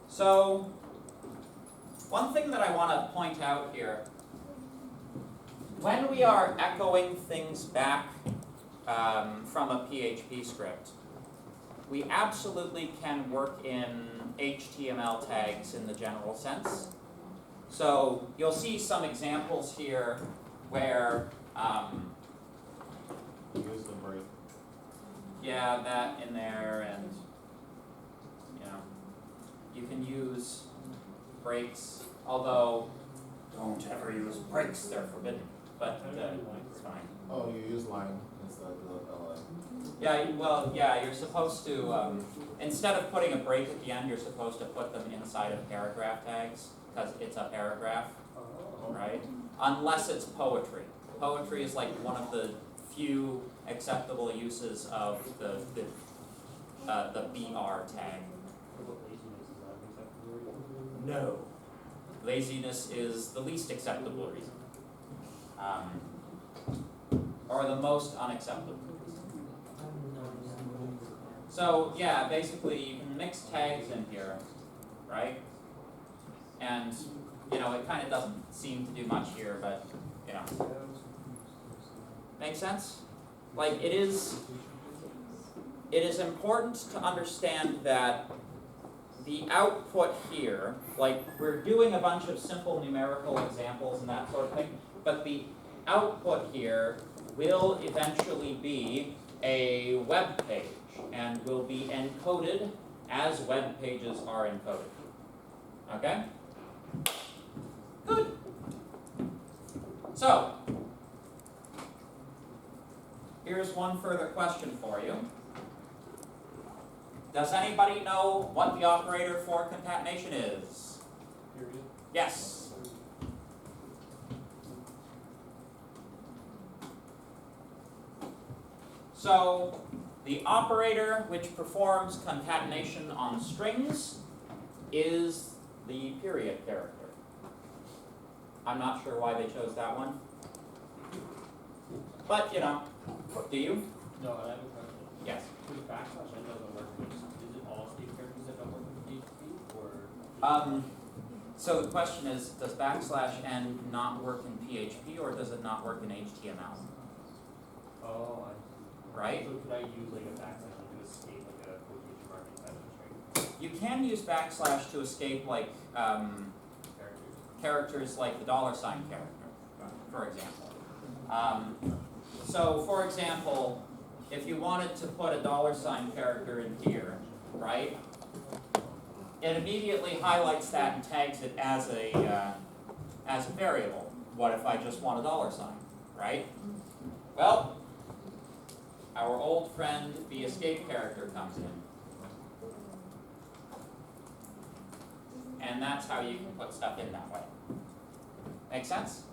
[SPEAKER 1] So, one thing that I want to point out here, when we are echoing things back from a PHP script, we absolutely can work in HTML tags in the general sense. So you'll see some examples here where
[SPEAKER 10] Use the break.
[SPEAKER 1] yeah, that in there, and you know, you can use breaks, although don't ever use breaks, they're forbidden, but it's fine.
[SPEAKER 10] Oh, you use line instead of the line.
[SPEAKER 1] Yeah, well, yeah, you're supposed to, instead of putting a break at the end, you're supposed to put them inside of paragraph tags, because it's a paragraph, right? Unless it's poetry. Poetry is like one of the few acceptable uses of the BR tag.
[SPEAKER 3] What laziness is that acceptable?
[SPEAKER 1] No. Laziness is the least acceptable reason. Or the most unacceptable reason. So yeah, basically you can mix tags in here, right? And you know, it kind of doesn't seem to do much here, but you know. Make sense? Like it is important to understand that the output here, like we're doing a bunch of simple numerical examples and that sort of thing, but the output here will eventually be a web page and will be encoded as web pages are encoded. Okay? Good. So, here's one further question for you. Does anybody know what the operator for concatenation is?
[SPEAKER 3] Period.
[SPEAKER 1] Yes. So, the operator which performs concatenation on strings is the period character. I'm not sure why they chose that one. But, you know, do you?
[SPEAKER 3] No, I have a question.
[SPEAKER 1] Yes.
[SPEAKER 3] The backslash n doesn't work with, is it all state characters that don't work with PHP, or?
[SPEAKER 1] So the question is, does \n not work in PHP or does it not work in HTML?
[SPEAKER 3] Oh, I see.
[SPEAKER 1] Right?
[SPEAKER 3] So could I use like a backslash to escape like a quotation mark inside of a string?
[SPEAKER 1] You can use / to escape like
[SPEAKER 3] Characters.
[SPEAKER 1] characters like the $sign character, for example. So for example, if you wanted to put a $sign character in here, right? It immediately highlights that and tags it as a variable. What if I just want a $sign? right? Well, our old friend, the escape character, comes in. And that's how you can put stuff in that way. Make sense?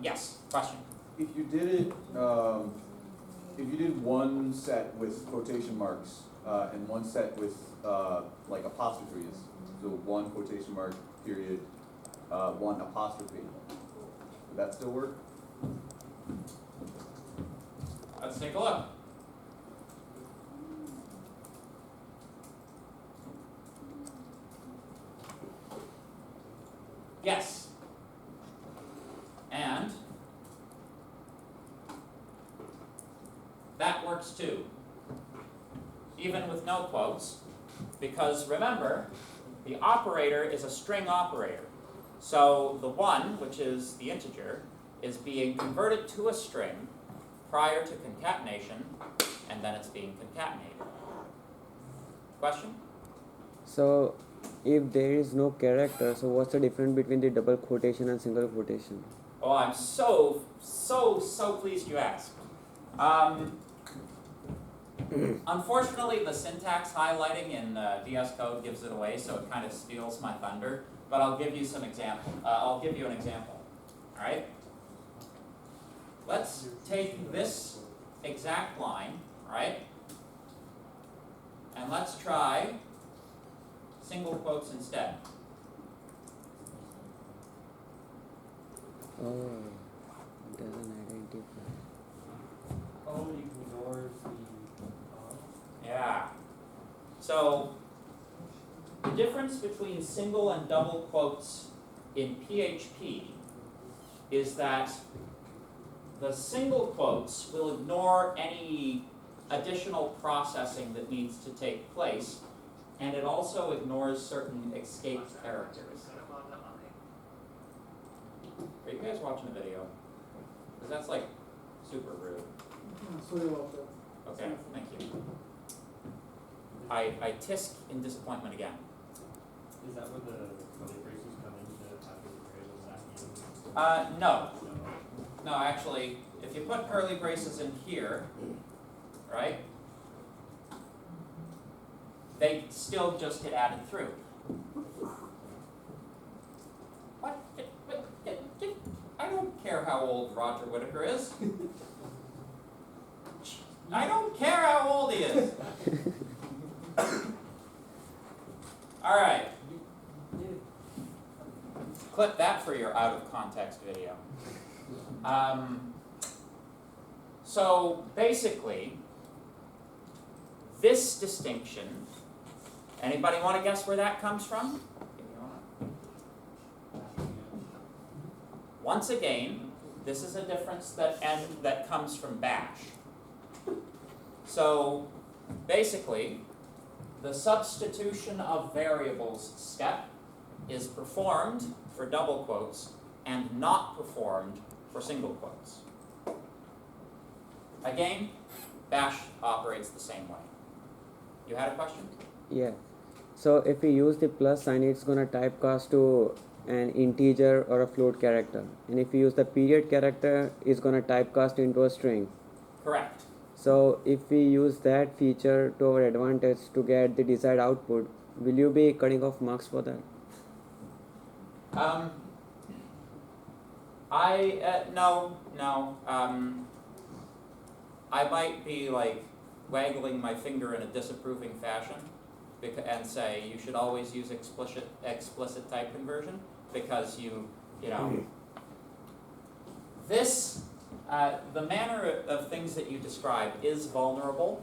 [SPEAKER 1] Yes, question?
[SPEAKER 11] If you did it, if you did one set with quotation marks, and one set with, like apostrophes, so one quotation mark, period, one apostrophe, would that still work?
[SPEAKER 1] Let's take a look. Yes. And that works too, even with no quotes, because remember, the operator is a string operator. So the one, which is the integer, is being converted to a string prior to concatenation, and then it's being concatenated. Question?
[SPEAKER 12] So, if there is no character, so what's the difference between the double quotation and single quotation?
[SPEAKER 1] Oh, I'm so pleased you asked. Unfortunately, the syntax highlighting in VS Code gives it away, so it kind of steals my thunder. But I'll give you some example. I'll give you an example. All right. Let's take this exact line, right? And let's try single quotes instead.
[SPEAKER 12] Oh, it doesn't identify.
[SPEAKER 3] Oh, you ignores the
[SPEAKER 1] Yeah. So the difference between single and double quotes in PHP is that the single quotes will ignore any additional processing that needs to take place, and it also ignores certain escape characters. Are you guys watching the video? Because that's like super rude.
[SPEAKER 6] Sorry about that.
[SPEAKER 1] Okay, thank you. I tisk in disappointment again.
[SPEAKER 3] Is that where the curly braces come into after the variables that
[SPEAKER 1] No. No, actually, if you put curly braces in here, right, they still just get added through. What? I don't care how old Roger Whittaker is. I don't care how old he is. All right. Clip that for your out of context video. So basically, this distinction, anybody want to guess where that comes from? Once again, this is a difference that comes from bash. So basically, the substitution of variables step is performed for double quotes and not performed for single quotes. Again, bash operates the same way. You had a question?
[SPEAKER 12] Yeah. So if we use the plus sign, it's gonna typecast to an integer or a float character. And if we use the period character, it's gonna typecast into a string.
[SPEAKER 1] Correct.
[SPEAKER 12] So if we use that feature to our advantage to get the desired output, will you be cutting off marks for that?
[SPEAKER 1] No. I might be like waggling my finger in a disapproving fashion and say you should always use explicit type conversion because you know this the manner of things that you describe is vulnerable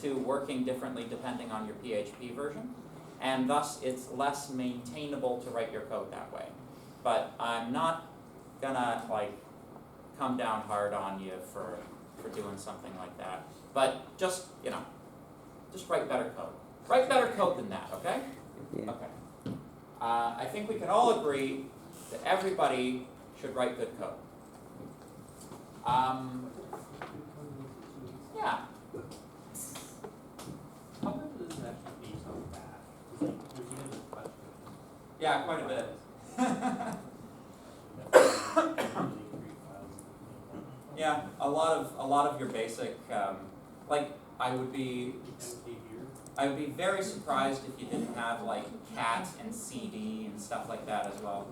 [SPEAKER 1] to working differently depending on your PHP version, and thus it's less maintainable to write your code that way. But I'm not gonna like come down hard on you for doing something like that. But just just write better code. Write better code than that, okay?
[SPEAKER 12] Yeah.
[SPEAKER 1] Okay. I think we can all agree that everybody should write good code. Yeah.
[SPEAKER 3] How much does this actually based on bash? It's like there's even a question.
[SPEAKER 1] Yeah, quite a bit.
[SPEAKER 3] That's usually 3,000.
[SPEAKER 1] Yeah, a lot of your basic, like, I would be very surprised if you didn't have like cat and CD and stuff like that as well.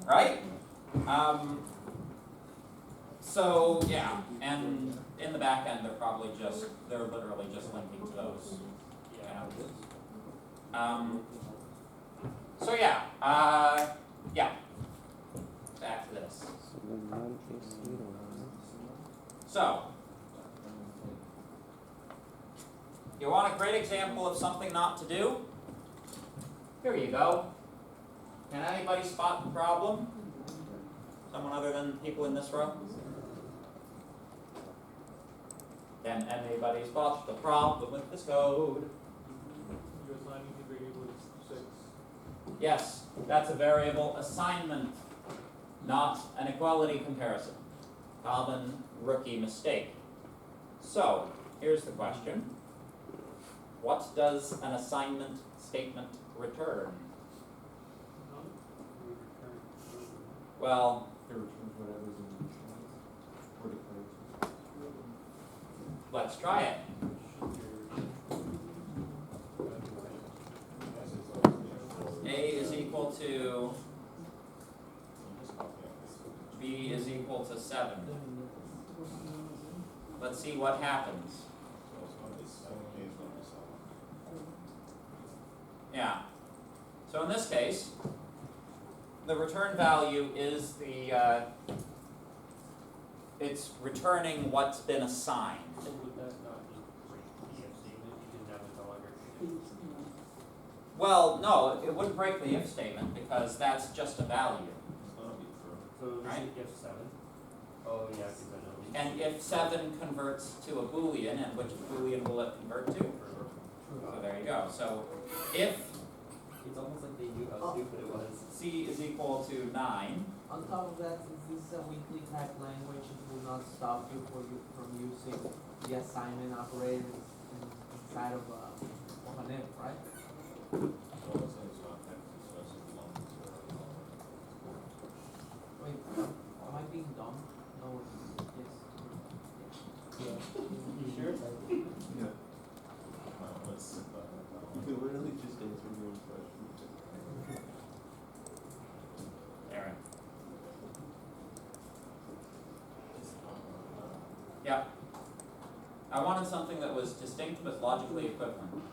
[SPEAKER 1] Right? So yeah, and in the back end, they're literally just linking to those. So yeah, yeah. Back to this.
[SPEAKER 12] So the null is 0.
[SPEAKER 1] So, you want a great example of something not to do? Here you go. Can anybody spot the problem? Someone other than people in this row? Can anybody spot the problem with this code?
[SPEAKER 2] You're assigning the variable is 6.
[SPEAKER 1] Yes, that's a variable assignment, not an equality comparison. Common rookie mistake. So, here's the question. What does an assignment statement return? Well,
[SPEAKER 2] It returns whatever's in the or declaration.
[SPEAKER 1] let's try it. A is equal to B is equal to 7. Let's see what happens. Yeah. So in this case, the return value is it's returning what's been assigned.
[SPEAKER 3] So would that not be the if statement, you didn't have a dog
[SPEAKER 1] Well, no, it wouldn't break the if statement because that's just a value.
[SPEAKER 3] So this
[SPEAKER 1] Right.
[SPEAKER 3] is if 7? Oh yeah, because I know.
[SPEAKER 1] And if 7 converts to a Boolean, and which Boolean will it convert to? So there you go. So if
[SPEAKER 3] It's almost like they knew how stupid it was.
[SPEAKER 1] C is equal to 9,
[SPEAKER 4] On top of that, since this is a weakly typed language, it will not stop you from using the assignment operator inside of an if, right? Wait, am I being dumb? No, yes.
[SPEAKER 3] You sure?
[SPEAKER 2] Yeah. You can literally just answer your own question.
[SPEAKER 1] Aaron. Yeah. I wanted something that was distinct but logically equivalent.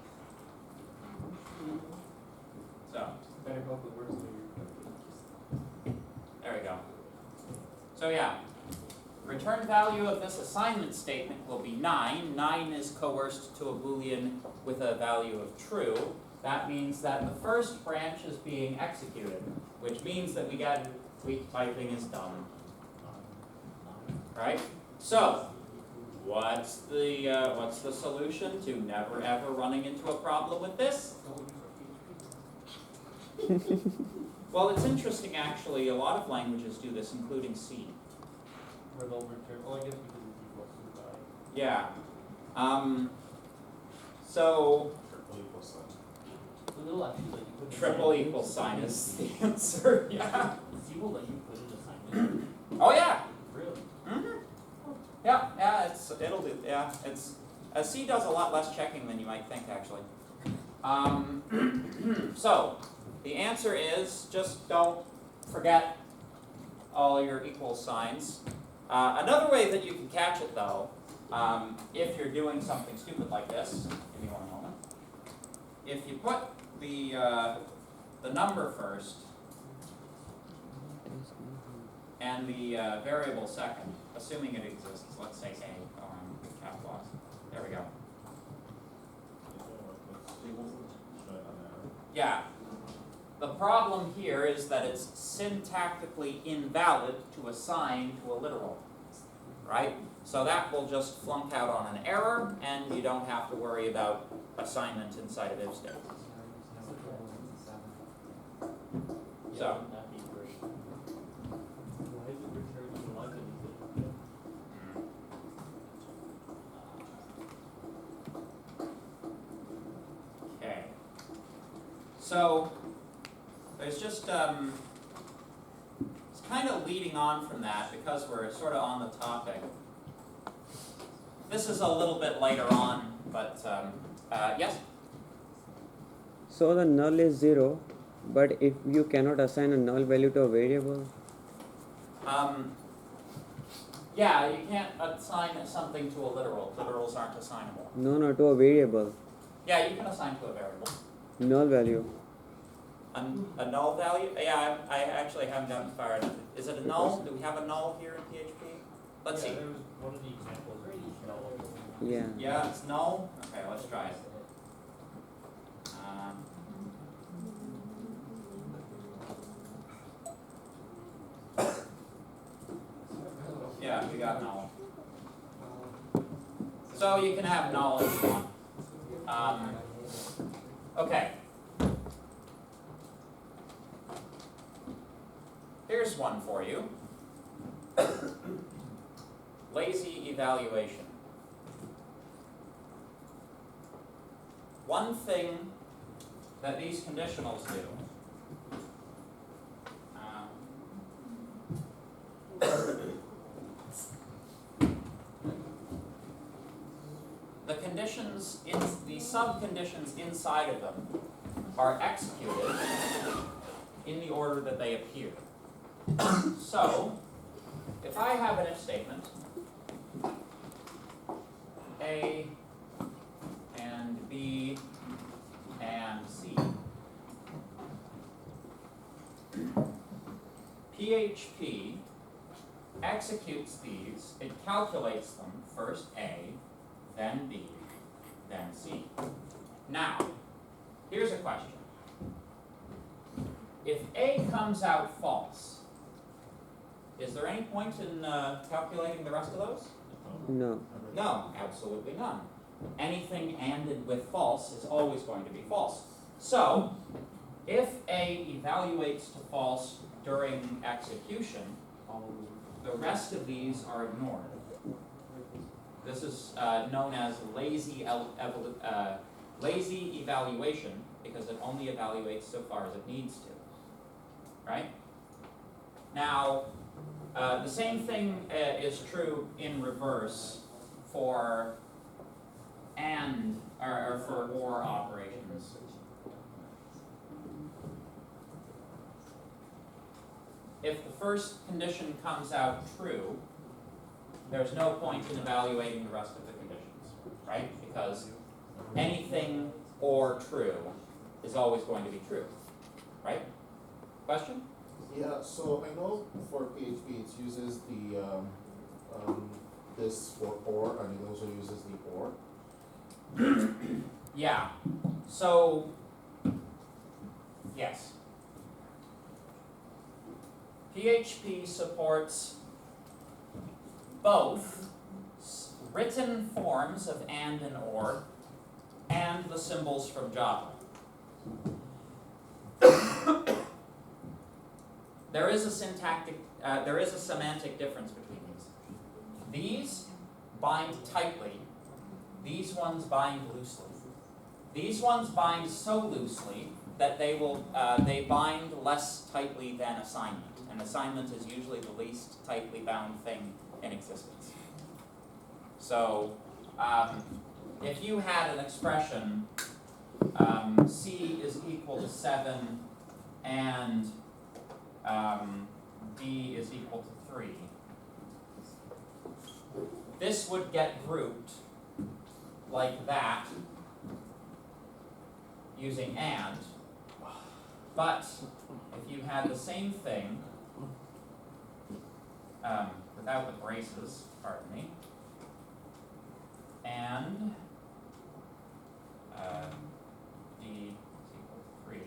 [SPEAKER 1] So,
[SPEAKER 3] Better hope it works for you.
[SPEAKER 1] there we go. So yeah, return value of this assignment statement will be 9. 9 is coerced to a Boolean with a value of true. That means that the first branch is being executed, which means that we get weak typing is done. Right? So, what's the solution to never ever running into a problem with this? Well, it's interesting actually, a lot of languages do this, including C.
[SPEAKER 3] Where they'll return, well, I guess because it's equal to by.
[SPEAKER 1] Yeah. So
[SPEAKER 3] So they'll actually let you put in
[SPEAKER 1] triple
[SPEAKER 3] assignments.
[SPEAKER 1] equal sign is the answer. Yeah.
[SPEAKER 3] C will let you put in assignments.
[SPEAKER 1] Oh yeah.
[SPEAKER 3] Really?
[SPEAKER 1] Mhm. Yeah. Yeah. It'll do. Yeah. C does a lot less checking than you might think actually. So the answer is just don't forget all your equal signs. Another way that you can catch it though, if you're doing something stupid like this, give me one moment. If you put the number first and the variable second, assuming it exists, let's say A, cap locks. There we go. Yeah. The problem here is that it's syntactically invalid to assign to a literal, right? So that will just flunk out on an error, and you don't have to worry about assignment inside of if statements. So.
[SPEAKER 3] Wouldn't that be great? Why is it returning 11?
[SPEAKER 1] Okay. So there's just kind of leading on from that, because we're sort of on the topic, this is a little bit later on, but yes?
[SPEAKER 12] So the null is 0, but if you cannot assign a null value to a variable,
[SPEAKER 1] Yeah, you can't assign something to a literal. Literals aren't assignable.
[SPEAKER 12] no, to a variable,
[SPEAKER 1] Yeah, you can assign to a variable.
[SPEAKER 12] null value.
[SPEAKER 1] A null value? Yeah, I actually haven't gotten far enough. Is it a null? Do we have a null here in PHP? Let's see.
[SPEAKER 3] Yeah, there was one of the examples, null.
[SPEAKER 12] Yeah.
[SPEAKER 1] Yeah, it's null? Okay, let's try it. Um, yeah, we got null. So you can have null if you want. Okay. Here's one for you. Lazy evaluation. One thing that these conditionals do the conditions in the subconditions inside of them are executed in the order that they appear. So, if I have an if statement, A and B and C, PHP executes these, it calculates them, first A, then B, then C. Now, here's a question. If A comes out false, is there any point in calculating the rest of those?
[SPEAKER 12] No.
[SPEAKER 1] No, absolutely none. Anything ANDed with false is always going to be false. So, if A evaluates to false during execution, the rest of these are ignored. This is known as lazy evaluation because it only evaluates so far as it needs to. Right? Now, the same thing is true in reverse for and or for or operations. If the first condition comes out true, there's no point in evaluating the rest of the conditions, right? Because anything or true is always going to be true, right? Question?
[SPEAKER 10] Yeah, so I know for PHP it uses the this for or, and it also uses the or.
[SPEAKER 1] Yeah. So, yes. PHP supports both written forms of and or the symbols from Java. There is a semantic difference between these. These bind tightly, these ones bind loosely. These ones bind so loosely that they bind less tightly than assignment. And assignment is usually the least tightly bound thing in existence. So, if you had an expression, C is equal to 7 and D is equal to 3, this would get grouped like that using and, but if you had the same thing without the braces, pardon me, and D is equal to 3,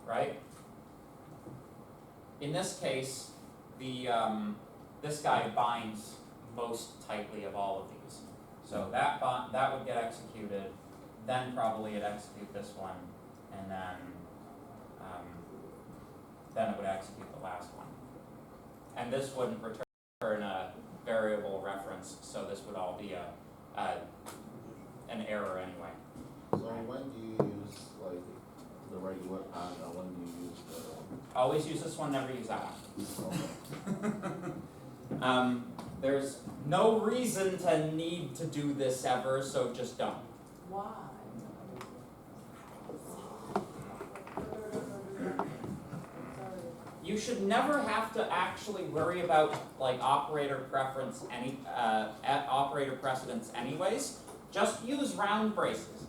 [SPEAKER 1] right? In this case, the this guy binds most tightly of all of these. So that would get executed, then probably it'd execute this one, and then it would execute the last one. And this wouldn't return a variable reference, so this would all be an error anyway.
[SPEAKER 10] So when do you use like the regular and when do you use
[SPEAKER 1] Always use this one, never use that one. There's no reason to need to do this ever, so just don't.
[SPEAKER 7] Why?
[SPEAKER 1] You should never have to actually worry about like operator precedence anyways. Just use round braces.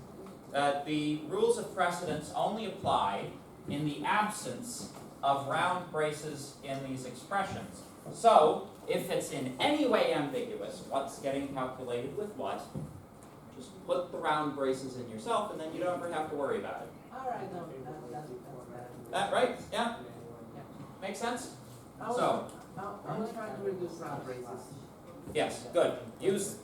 [SPEAKER 1] The rules of precedence only apply in the absence of round braces in these expressions. So, if it's in any way ambiguous, what's getting calculated with what, just put the round braces in yourself and then you don't ever have to worry about it.
[SPEAKER 4] Alright, no, that's
[SPEAKER 1] That right? Yeah? Make sense?
[SPEAKER 4] I was trying to reduce round braces.
[SPEAKER 1] Yes, good. Use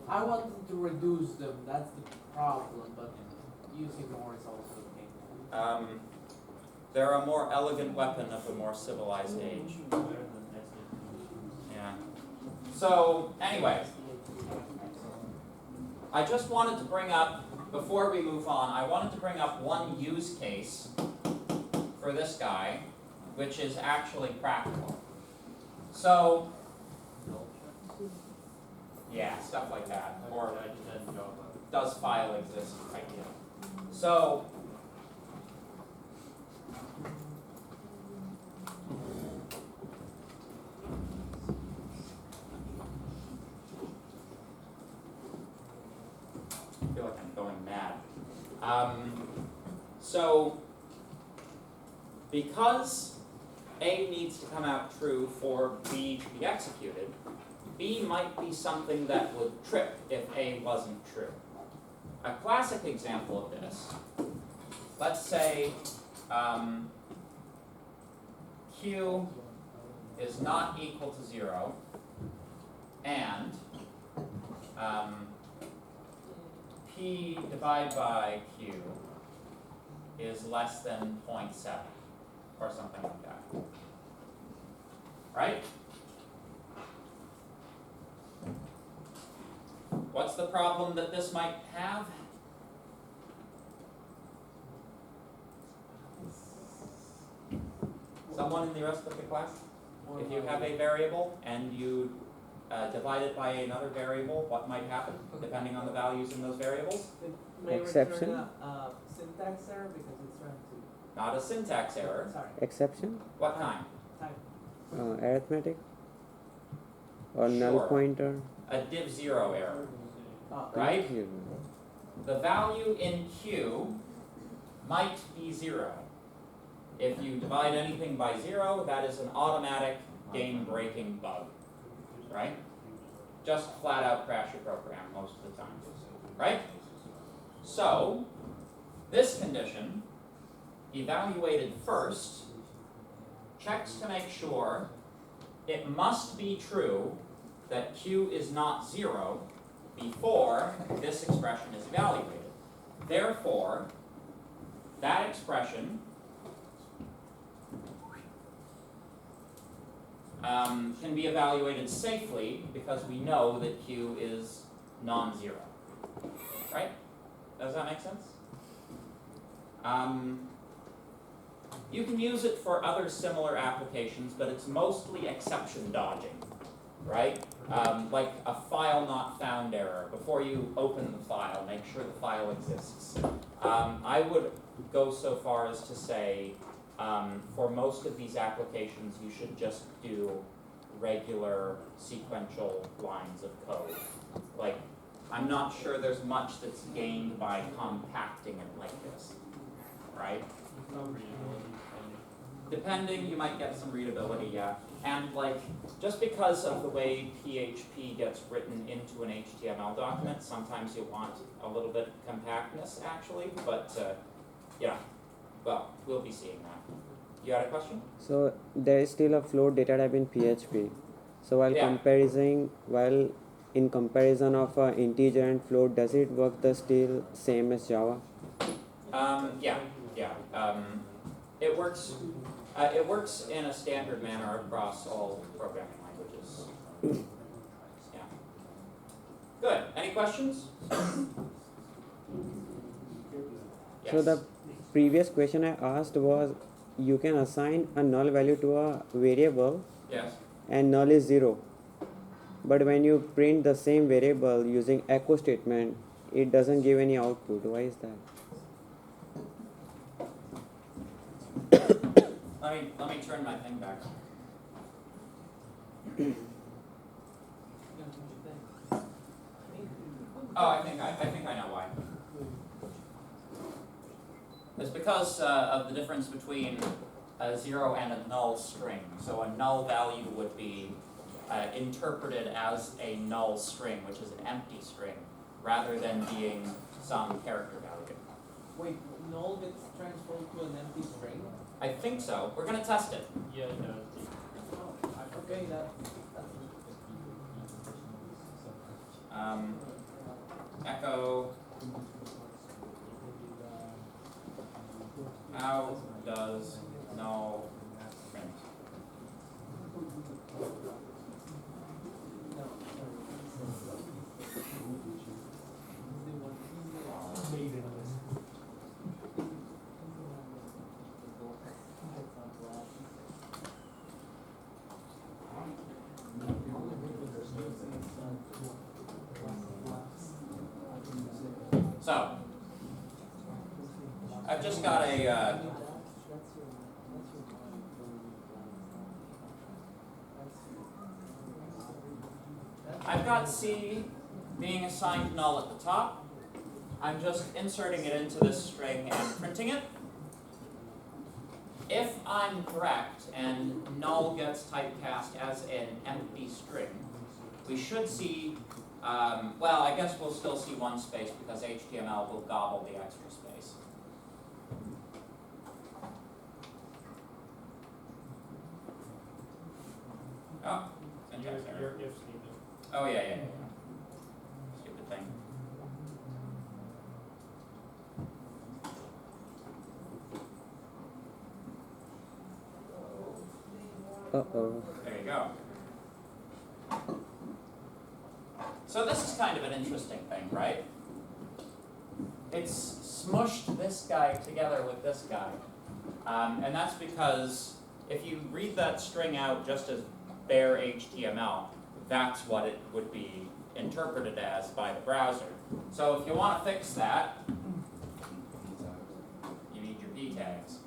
[SPEAKER 4] I wanted to reduce them, that's the problem, but using more is also okay.
[SPEAKER 1] they're a more elegant weapon of a more civilized age. Yeah. So, anyway, I just wanted to bring up, before we move on, I wanted to bring up one use case for this guy, which is actually practical. So, yeah, stuff like that, or does file exist idea. So, I feel like I'm going mad. So, because A needs to come out true for B to be executed, B might be something that would trip if A wasn't true. A classic example of this, let's say Q is not equal to 0 and P divided by Q is less than 0.7 or something like that. Right? What's the problem that this might have? Someone in the rest of the class? If you have a variable and you divide it by another variable, what might happen depending on the values in those variables?
[SPEAKER 4] It may
[SPEAKER 12] Exception?
[SPEAKER 4] return a syntax error because it's trying to.
[SPEAKER 1] Not a syntax error.
[SPEAKER 4] Sorry,
[SPEAKER 12] Exception?
[SPEAKER 1] What kind?
[SPEAKER 4] type.
[SPEAKER 12] Arithmetic? Or null
[SPEAKER 1] Sure.
[SPEAKER 12] pointer?
[SPEAKER 1] A div0 error,
[SPEAKER 4] Oh,
[SPEAKER 1] right?
[SPEAKER 12] Zero.
[SPEAKER 1] The value in Q might be 0. If you divide anything by 0, that is an automatic game-breaking bug, right? Just flat out crash your program most of the time, right? So, this condition, evaluated first, checks to make sure it must be true that Q is not 0 before this expression is evaluated. Therefore, that expression can be evaluated safely because we know that Q is non-zero. Right? Does that make sense? You can use it for other similar applications, but it's mostly exception dodging, right? Like a file not found error. Before you open the file, make sure the file exists. I would go so far as to say, for most of these applications, you should just do regular sequential lines of code. Like, I'm not sure there's much that's gained by compacting it like this, right? Depending, you might get some readability, yeah. And like, just because of the way PHP gets written into an HTML document, sometimes you want a little bit of compactness actually, but yeah, well, we'll be seeing that. You had a question?
[SPEAKER 12] So there is still a float data type in PHP. So while
[SPEAKER 1] Yeah.
[SPEAKER 12] in comparison of integer and float, does it work the still same as Java?
[SPEAKER 1] Yeah. It works. It works in a standard manner across all programming languages. Yeah. Good. Any questions? Yes.
[SPEAKER 12] So the previous question I asked was you can assign a null value to a variable
[SPEAKER 1] Yes.
[SPEAKER 12] and null is 0. But when you print the same variable using echo statement, it doesn't give any output. Why is that?
[SPEAKER 1] Let me turn my thing back. Oh, I think I know why. It's because of the difference between a 0 and a null string. So a null value would be interpreted as a null string, which is an empty string, rather than being some character value.
[SPEAKER 4] Wait, null gets transformed to an empty string?
[SPEAKER 1] I think so. We're gonna test it.
[SPEAKER 3] Yeah, no.
[SPEAKER 4] Okay, that's
[SPEAKER 1] Echo. How does null print? So, I've just got a I've got C being assigned null at the top. I'm just inserting it into this string and printing it. If I'm correct and null gets typecast as an empty string, we should see, well, I guess we'll still see one space because HTML will gobble the extra space. Oh, syntax error.
[SPEAKER 3] Your if statement.
[SPEAKER 1] Oh, yeah. Stupid thing.
[SPEAKER 12] Uh-oh.
[SPEAKER 1] There you go. So this is kind of an interesting thing, right? It's smushed this guy together with this guy. And that's because if you read that string out just as bare HTML, that's what it would be interpreted as by the browser. So if you want to fix that, you need your p tags.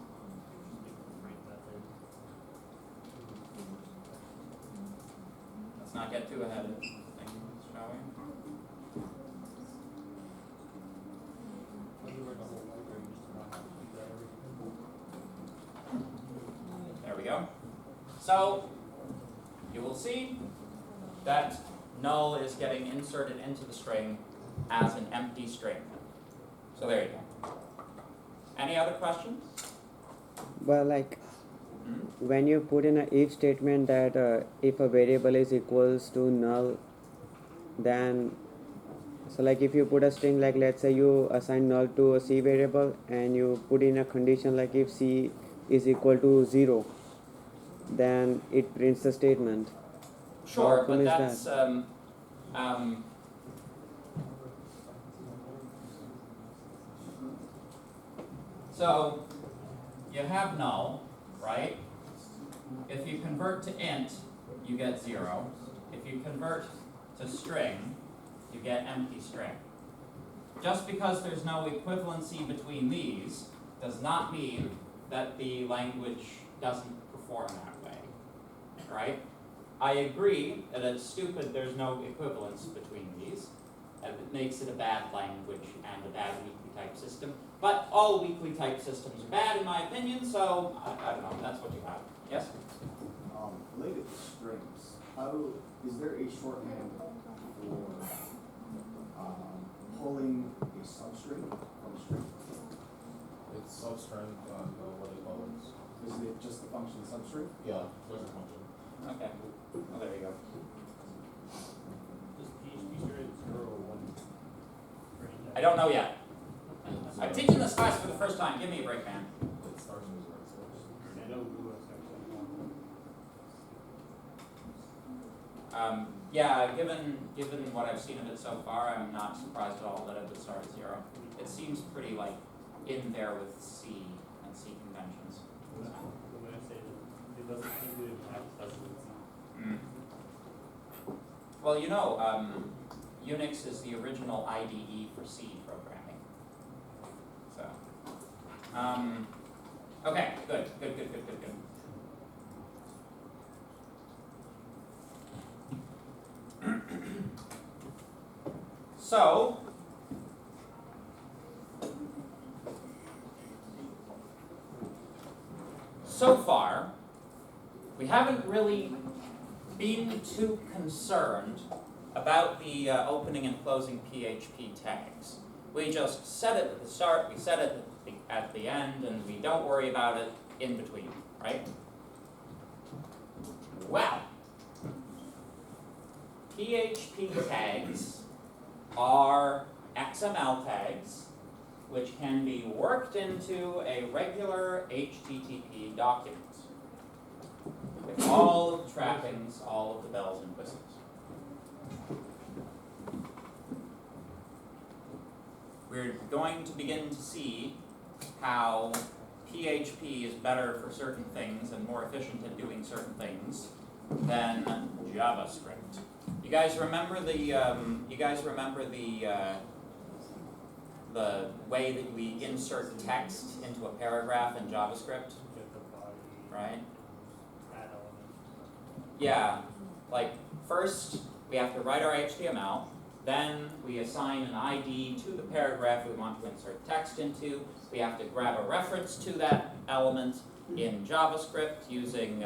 [SPEAKER 1] Let's not get too ahead of things, shall we? There we go. So you will see that null is getting inserted into the string as an empty string. So there you go. Any other questions?
[SPEAKER 12] But like
[SPEAKER 1] Hmm?
[SPEAKER 12] when you put in a if statement that if a variable is equals to null, then so like if you put a string like let's say you assign null to a C variable and you put in a condition like if C is equal to 0, then it prints the statement.
[SPEAKER 1] Sure,
[SPEAKER 12] How come
[SPEAKER 1] but
[SPEAKER 12] is
[SPEAKER 1] that's so you have null, right? If you convert to int, you get 0. If you convert to string, you get empty string. Just because there's no equivalency between these does not mean that the language doesn't perform that way, right? I agree that it's stupid there's no equivalence between these, and it makes it a bad language and a bad weakly type system. But all weakly type systems are bad in my opinion, so I don't know, that's what you got. Yes?
[SPEAKER 13] Related to strings, how is there a shorthand for pulling a substring from a string?
[SPEAKER 10] It's substring, what do you call it?
[SPEAKER 13] Is it just the function substring?
[SPEAKER 10] Yeah, there's a function.
[SPEAKER 1] Okay. Well, there you go.
[SPEAKER 3] Does PHP start at 0 or 1?
[SPEAKER 1] I don't know yet. I'm teaching this class for the first time. Give me a break, man.
[SPEAKER 10] It starts with zero, so
[SPEAKER 3] I know Lua starts at 1.
[SPEAKER 1] Yeah, given what I've seen of it so far, I'm not surprised at all that it would start at 0. It seems pretty like in there with C and C conventions.
[SPEAKER 3] When I say that it doesn't include text, doesn't it?
[SPEAKER 1] Well, you know, Unix is the original IDE for C programming. So, okay, good. So, so far, we haven't really been too concerned about the opening and closing PHP tags. We just set it at the start, we set it at the end, and we don't worry about it in between, right? Well, PHP tags are XML tags which can be worked into a regular HTTP document with all of the trappings, all of the bells and whistles. We're going to begin to see how PHP is better for certain things and more efficient at doing certain things than JavaScript. You guys remember the way that we insert text into a paragraph in JavaScript,
[SPEAKER 3] Get the body,
[SPEAKER 1] right?
[SPEAKER 3] add element.
[SPEAKER 1] Yeah, like first we have to write our HTML, then we assign an ID to the paragraph we want to insert text into. We have to grab a reference to that element in JavaScript using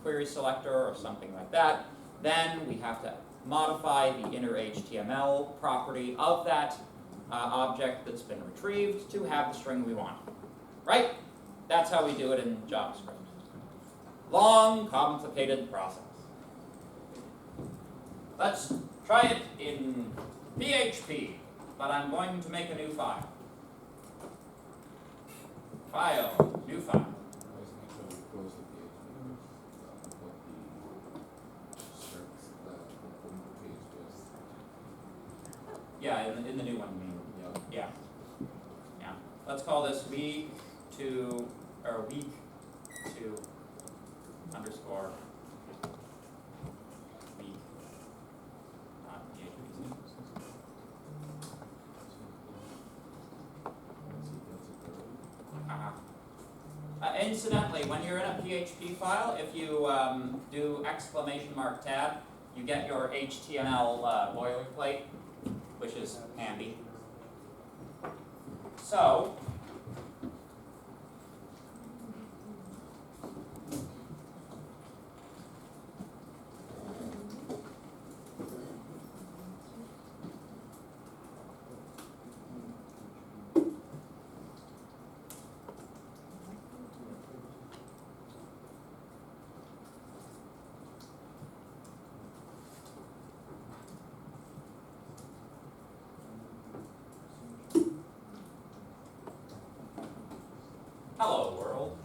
[SPEAKER 1] query selector or something like that. Then we have to modify the inner HTML property of that object that's been retrieved to have the string we want. Right? That's how we do it in JavaScript. Long, complicated process. Let's try it in PHP, but I'm going to make a new file. File, new file.
[SPEAKER 10] Always make sure we close the PHP. What the scripts that the page is.
[SPEAKER 1] Yeah, in the new one, you mean?
[SPEAKER 10] Yeah.
[SPEAKER 1] Yeah. Let's call this week 2 underscore week. Not PHP. Incidentally, when you're in a PHP file, if you do !tab, you get your HTML boilerplate, which is handy. So, hello world.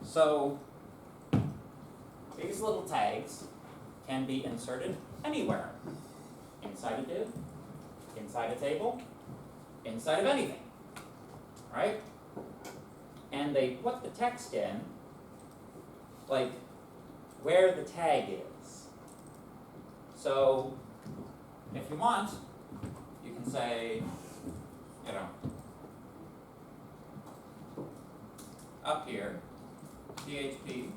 [SPEAKER 1] So, these little tags can be inserted anywhere. Inside a div, inside a table, inside of anything, right? And they put the text in, like, where the tag is. So, if you want, you can say, you know, up here, PHP,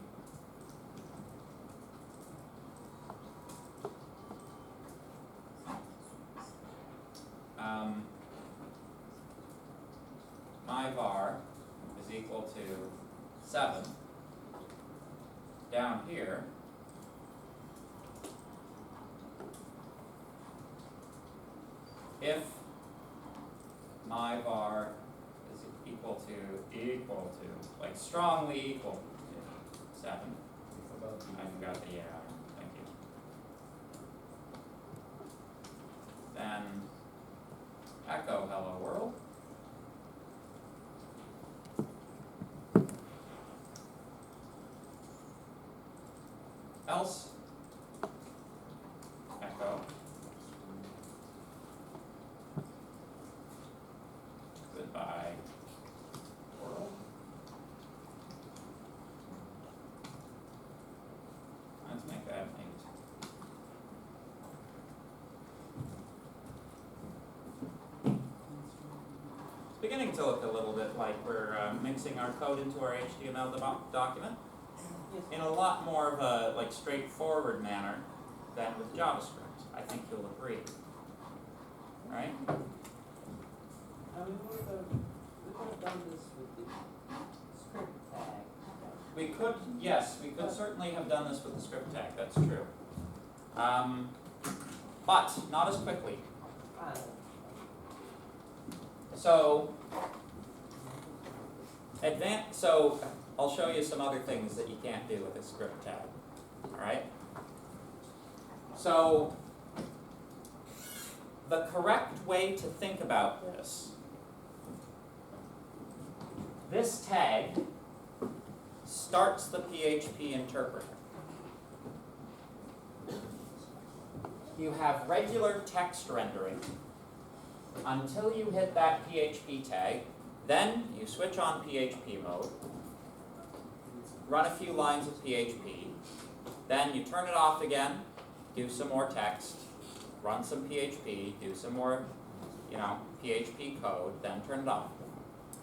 [SPEAKER 1] my var is equal to 7. Down here, if my var is equal to, like strongly equal to 7. I forgot the, thank you. Then echo hello world. Else echo beginning to look a little bit like we're mixing our code into our HTML document in a lot more of a like straightforward manner than with JavaScript. I think you'll agree, right?
[SPEAKER 4] I mean, we could have done this with the script tag.
[SPEAKER 1] We could, yes, we could certainly have done this with the script tag, that's true. But not as quickly. So I'll show you some other things that you can't do with a script tag. Alright? So the correct way to think about this tag starts the PHP interpreter. You have regular text rendering until you hit that PHP tag, then you switch on PHP mode, run a few lines of PHP, then you turn it off again, do some more text, run some PHP, do some more, PHP code, then turn it off.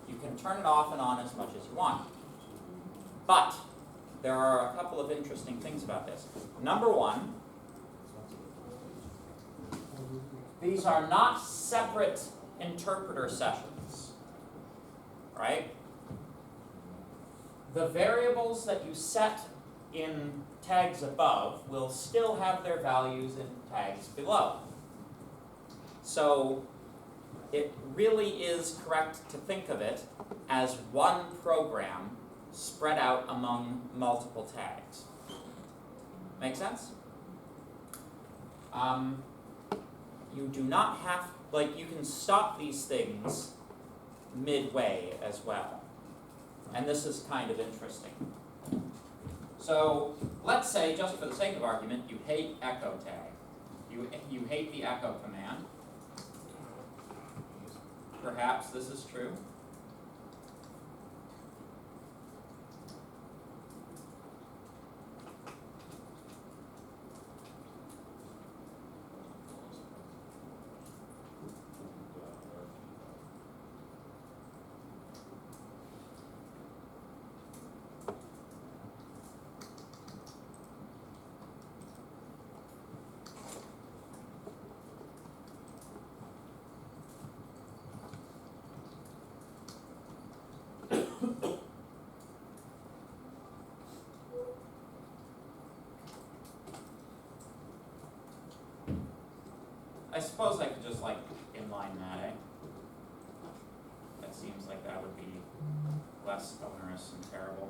[SPEAKER 1] You can turn it off and on as much as you want. But there are a couple of interesting things about this. Number one, these are not separate interpreter sessions, right? The variables that you set in tags above will still have their values in tags below. So it really is correct to think of it as one program spread out among multiple tags. Make sense? You do not have, you can stop these things midway as well. And this is kind of interesting. So let's say, just for the sake of argument, you hate echo tag. You hate the echo command. Perhaps this is true. I suppose I could just inline that, eh? That seems like that would be less onerous and terrible.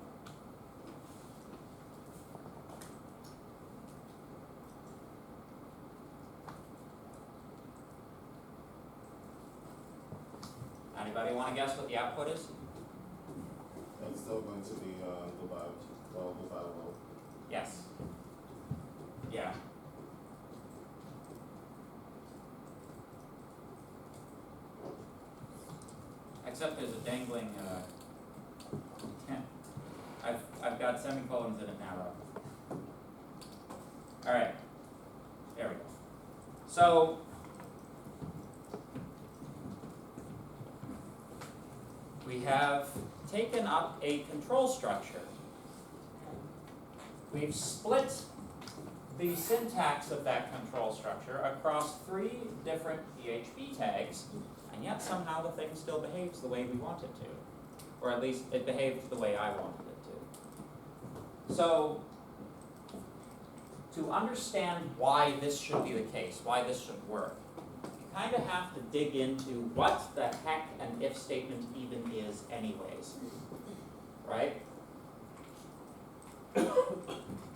[SPEAKER 1] Anybody want to guess what the output is?
[SPEAKER 10] It's still going to be global.
[SPEAKER 1] Yes. Yeah. Except there's a dangling, I've got semicolons in it now though. Alright, there we go. So, we have taken up a control structure. We've split the syntax of that control structure across 3 different PHP tags, and yet somehow the thing still behaves the way we want it to. Or at least it behaved the way I wanted it to. So, to understand why this should be the case, why this should work, you kind of have to dig into what the heck an if statement even is anyways. Right?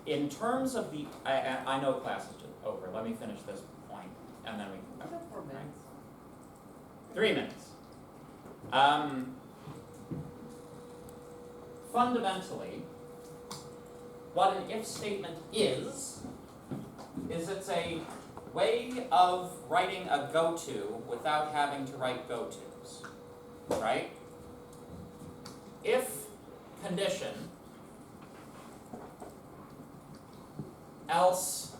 [SPEAKER 1] In terms of the, I know class is just over, let me finish this point, and then we can go.
[SPEAKER 4] 4 minutes.
[SPEAKER 1] 3 minutes. Fundamentally, what an if statement is it's a way of writing a go-to without having to write go-tos, right? If condition, else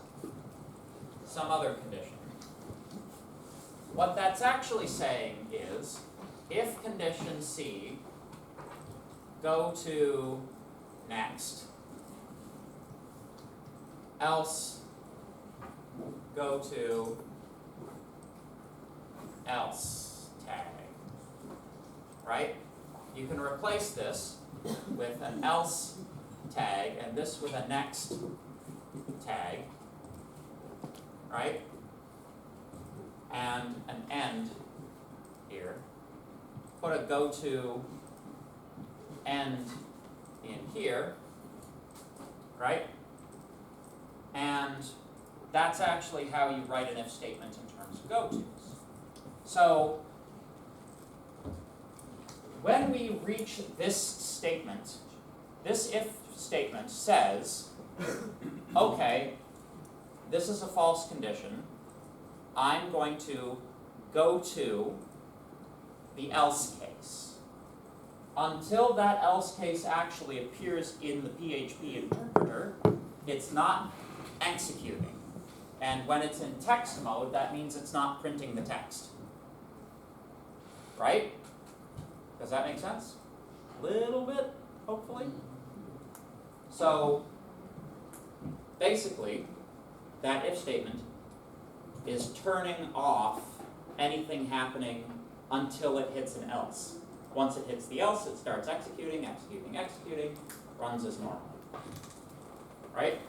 [SPEAKER 1] some other condition. What that's actually saying is, if condition C, go to next, else, go to else tag, right? You can replace this with an else tag and this with a next tag, right? And an end here. Put a go to end in here, right? And that's actually how you write an if statement in terms of go-tos. So when we reach this statement, this if statement says, okay, this is a false condition, I'm going to go to the else case. Until that else case actually appears in the PHP interpreter, it's not executing. And when it's in text mode, that means it's not printing the text. Right? Does that make sense? Little bit, hopefully. So basically, that if statement is turning off anything happening until it hits an else. Once it hits the else, it starts executing, runs as normal. Right?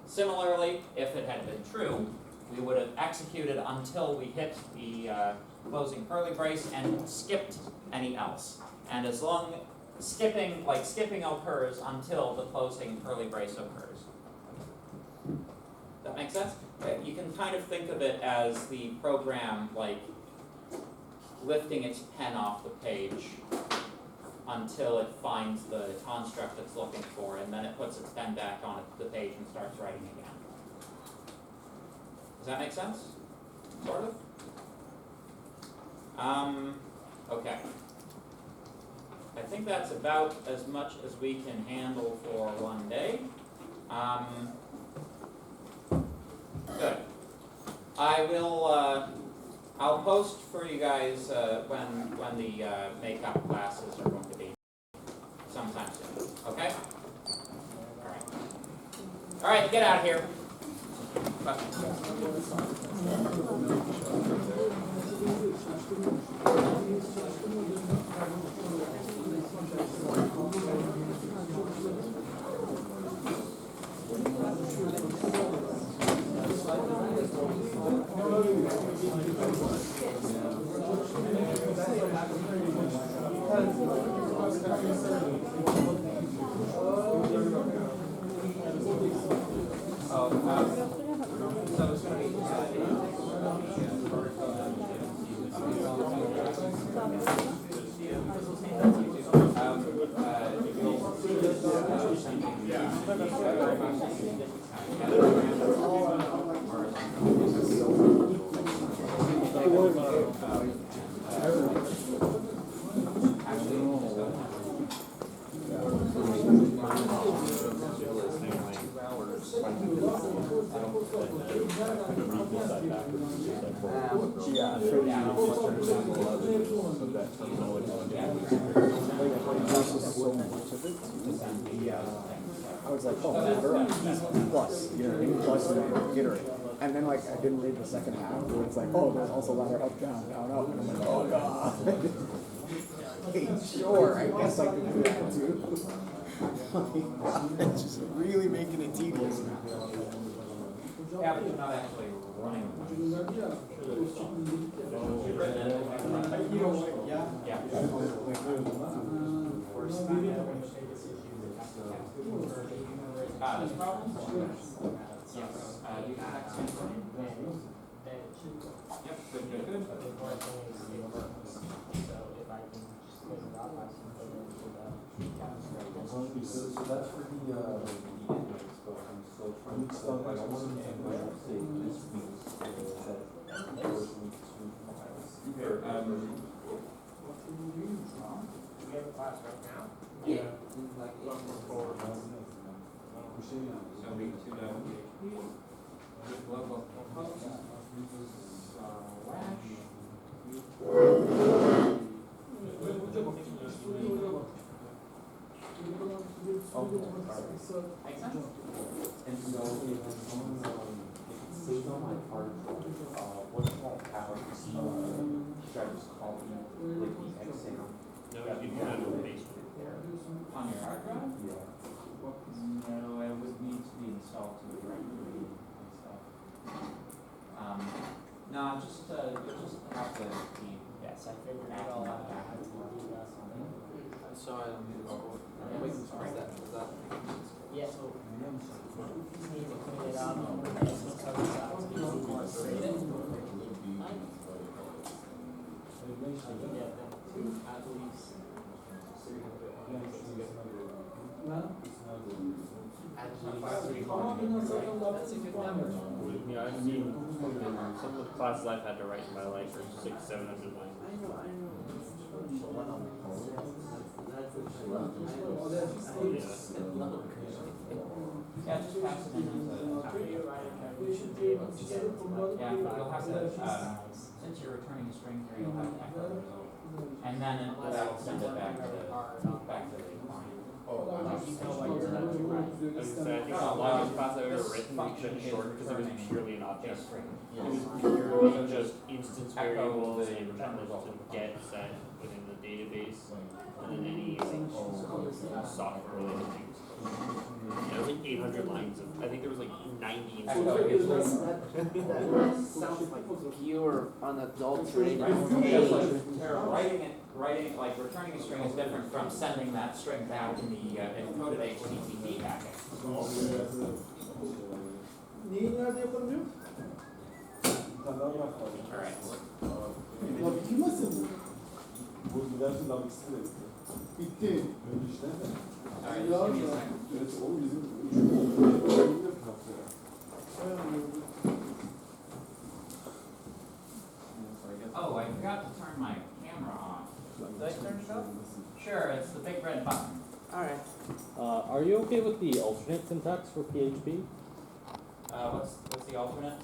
[SPEAKER 1] Similarly, if it had been true, we would have executed until we hit the closing curly brace and skipped any else. And as long skipping occurs until the closing curly brace occurs. That make sense? You can kind of think of it as the program like lifting its pen off the page until it finds the construct it's looking for, and then it puts its pen back on the page and starts writing again. Does that make sense? Sort of? Okay. I think that's about as much as we can handle for one day. Good. I will, I'll post for you guys when the makeup classes are going to be sometime soon. Okay? Alright. Alright, get out of here. So it's going to be
[SPEAKER 14] I was like, oh, plus, you know what I mean? Plus and iterate. And then like I didn't read the second half where it's like, oh, there's also ladder up, down, down, up. And I'm like, oh god. Hey, sure, I guess I can do that too. It's just really making it tedious.
[SPEAKER 1] Yeah, but you're not actually running. Yeah. This problem? Yes. You can text me. Yep, good, good, good.
[SPEAKER 2] So that's for the index, but I'm still trying to stuff like I wanted to say this week's that first week's files.
[SPEAKER 5] We have a class right now?
[SPEAKER 1] Yeah.
[SPEAKER 4] Like
[SPEAKER 1] So week 2 global components. Slash.
[SPEAKER 2] just copy like the exam.
[SPEAKER 3] No, you can have a basement.
[SPEAKER 1] On your hard drive?
[SPEAKER 2] Yeah.
[SPEAKER 1] No, it would need to be installed to the directory and stuff. No, you'll just have to keep.
[SPEAKER 5] Yes, I figured it all out.
[SPEAKER 2] So I don't need to go. Wait, sorry, is that?
[SPEAKER 5] Yeah, so you need to clean it up, and it covers up to be incorporated. I can get them to at least 300 lines. At least 300. That's a good number.
[SPEAKER 3] Yeah, I've seen, some of the classes I've had to write in my life are 600-700 lines.
[SPEAKER 1] Yeah, just pass it in as
[SPEAKER 6] We should be able to get it from other
[SPEAKER 1] yeah,
[SPEAKER 6] people.
[SPEAKER 1] you'll have to, since you're returning a string here, you'll have to echo the result. And then that'll send it back to the client.
[SPEAKER 10] Oh, I'm not.
[SPEAKER 5] You know what you're about to write.
[SPEAKER 3] I was gonna say, I think the longest class I've ever written was just short because it was purely an object. It was purely just instance variables and methods to get set within the database and then any software related things. Yeah, it was like 800 lines of, I think there was like 90 instances.
[SPEAKER 4] That sounds like pure unadulterated.
[SPEAKER 1] Writing, like returning a string is different from sending that string back in the encoded HTTP packet.
[SPEAKER 6] Neyi nerede yapabiliyor?
[SPEAKER 1] Alright.
[SPEAKER 6] Ya bitirmezsin.
[SPEAKER 8] Bu gidersin daha ikisi de bitti.
[SPEAKER 6] Bitti.
[SPEAKER 8] Öyle işte.
[SPEAKER 1] Alright, just give me a second.
[SPEAKER 8] Evet, oğlum bizim üçüncü
[SPEAKER 1] Oh, I forgot to turn my camera on. Did I turn it off? Sure, it's the big red button.
[SPEAKER 4] Alright.
[SPEAKER 9] Are you okay with the alternate syntax for PHP?
[SPEAKER 1] What's the alternate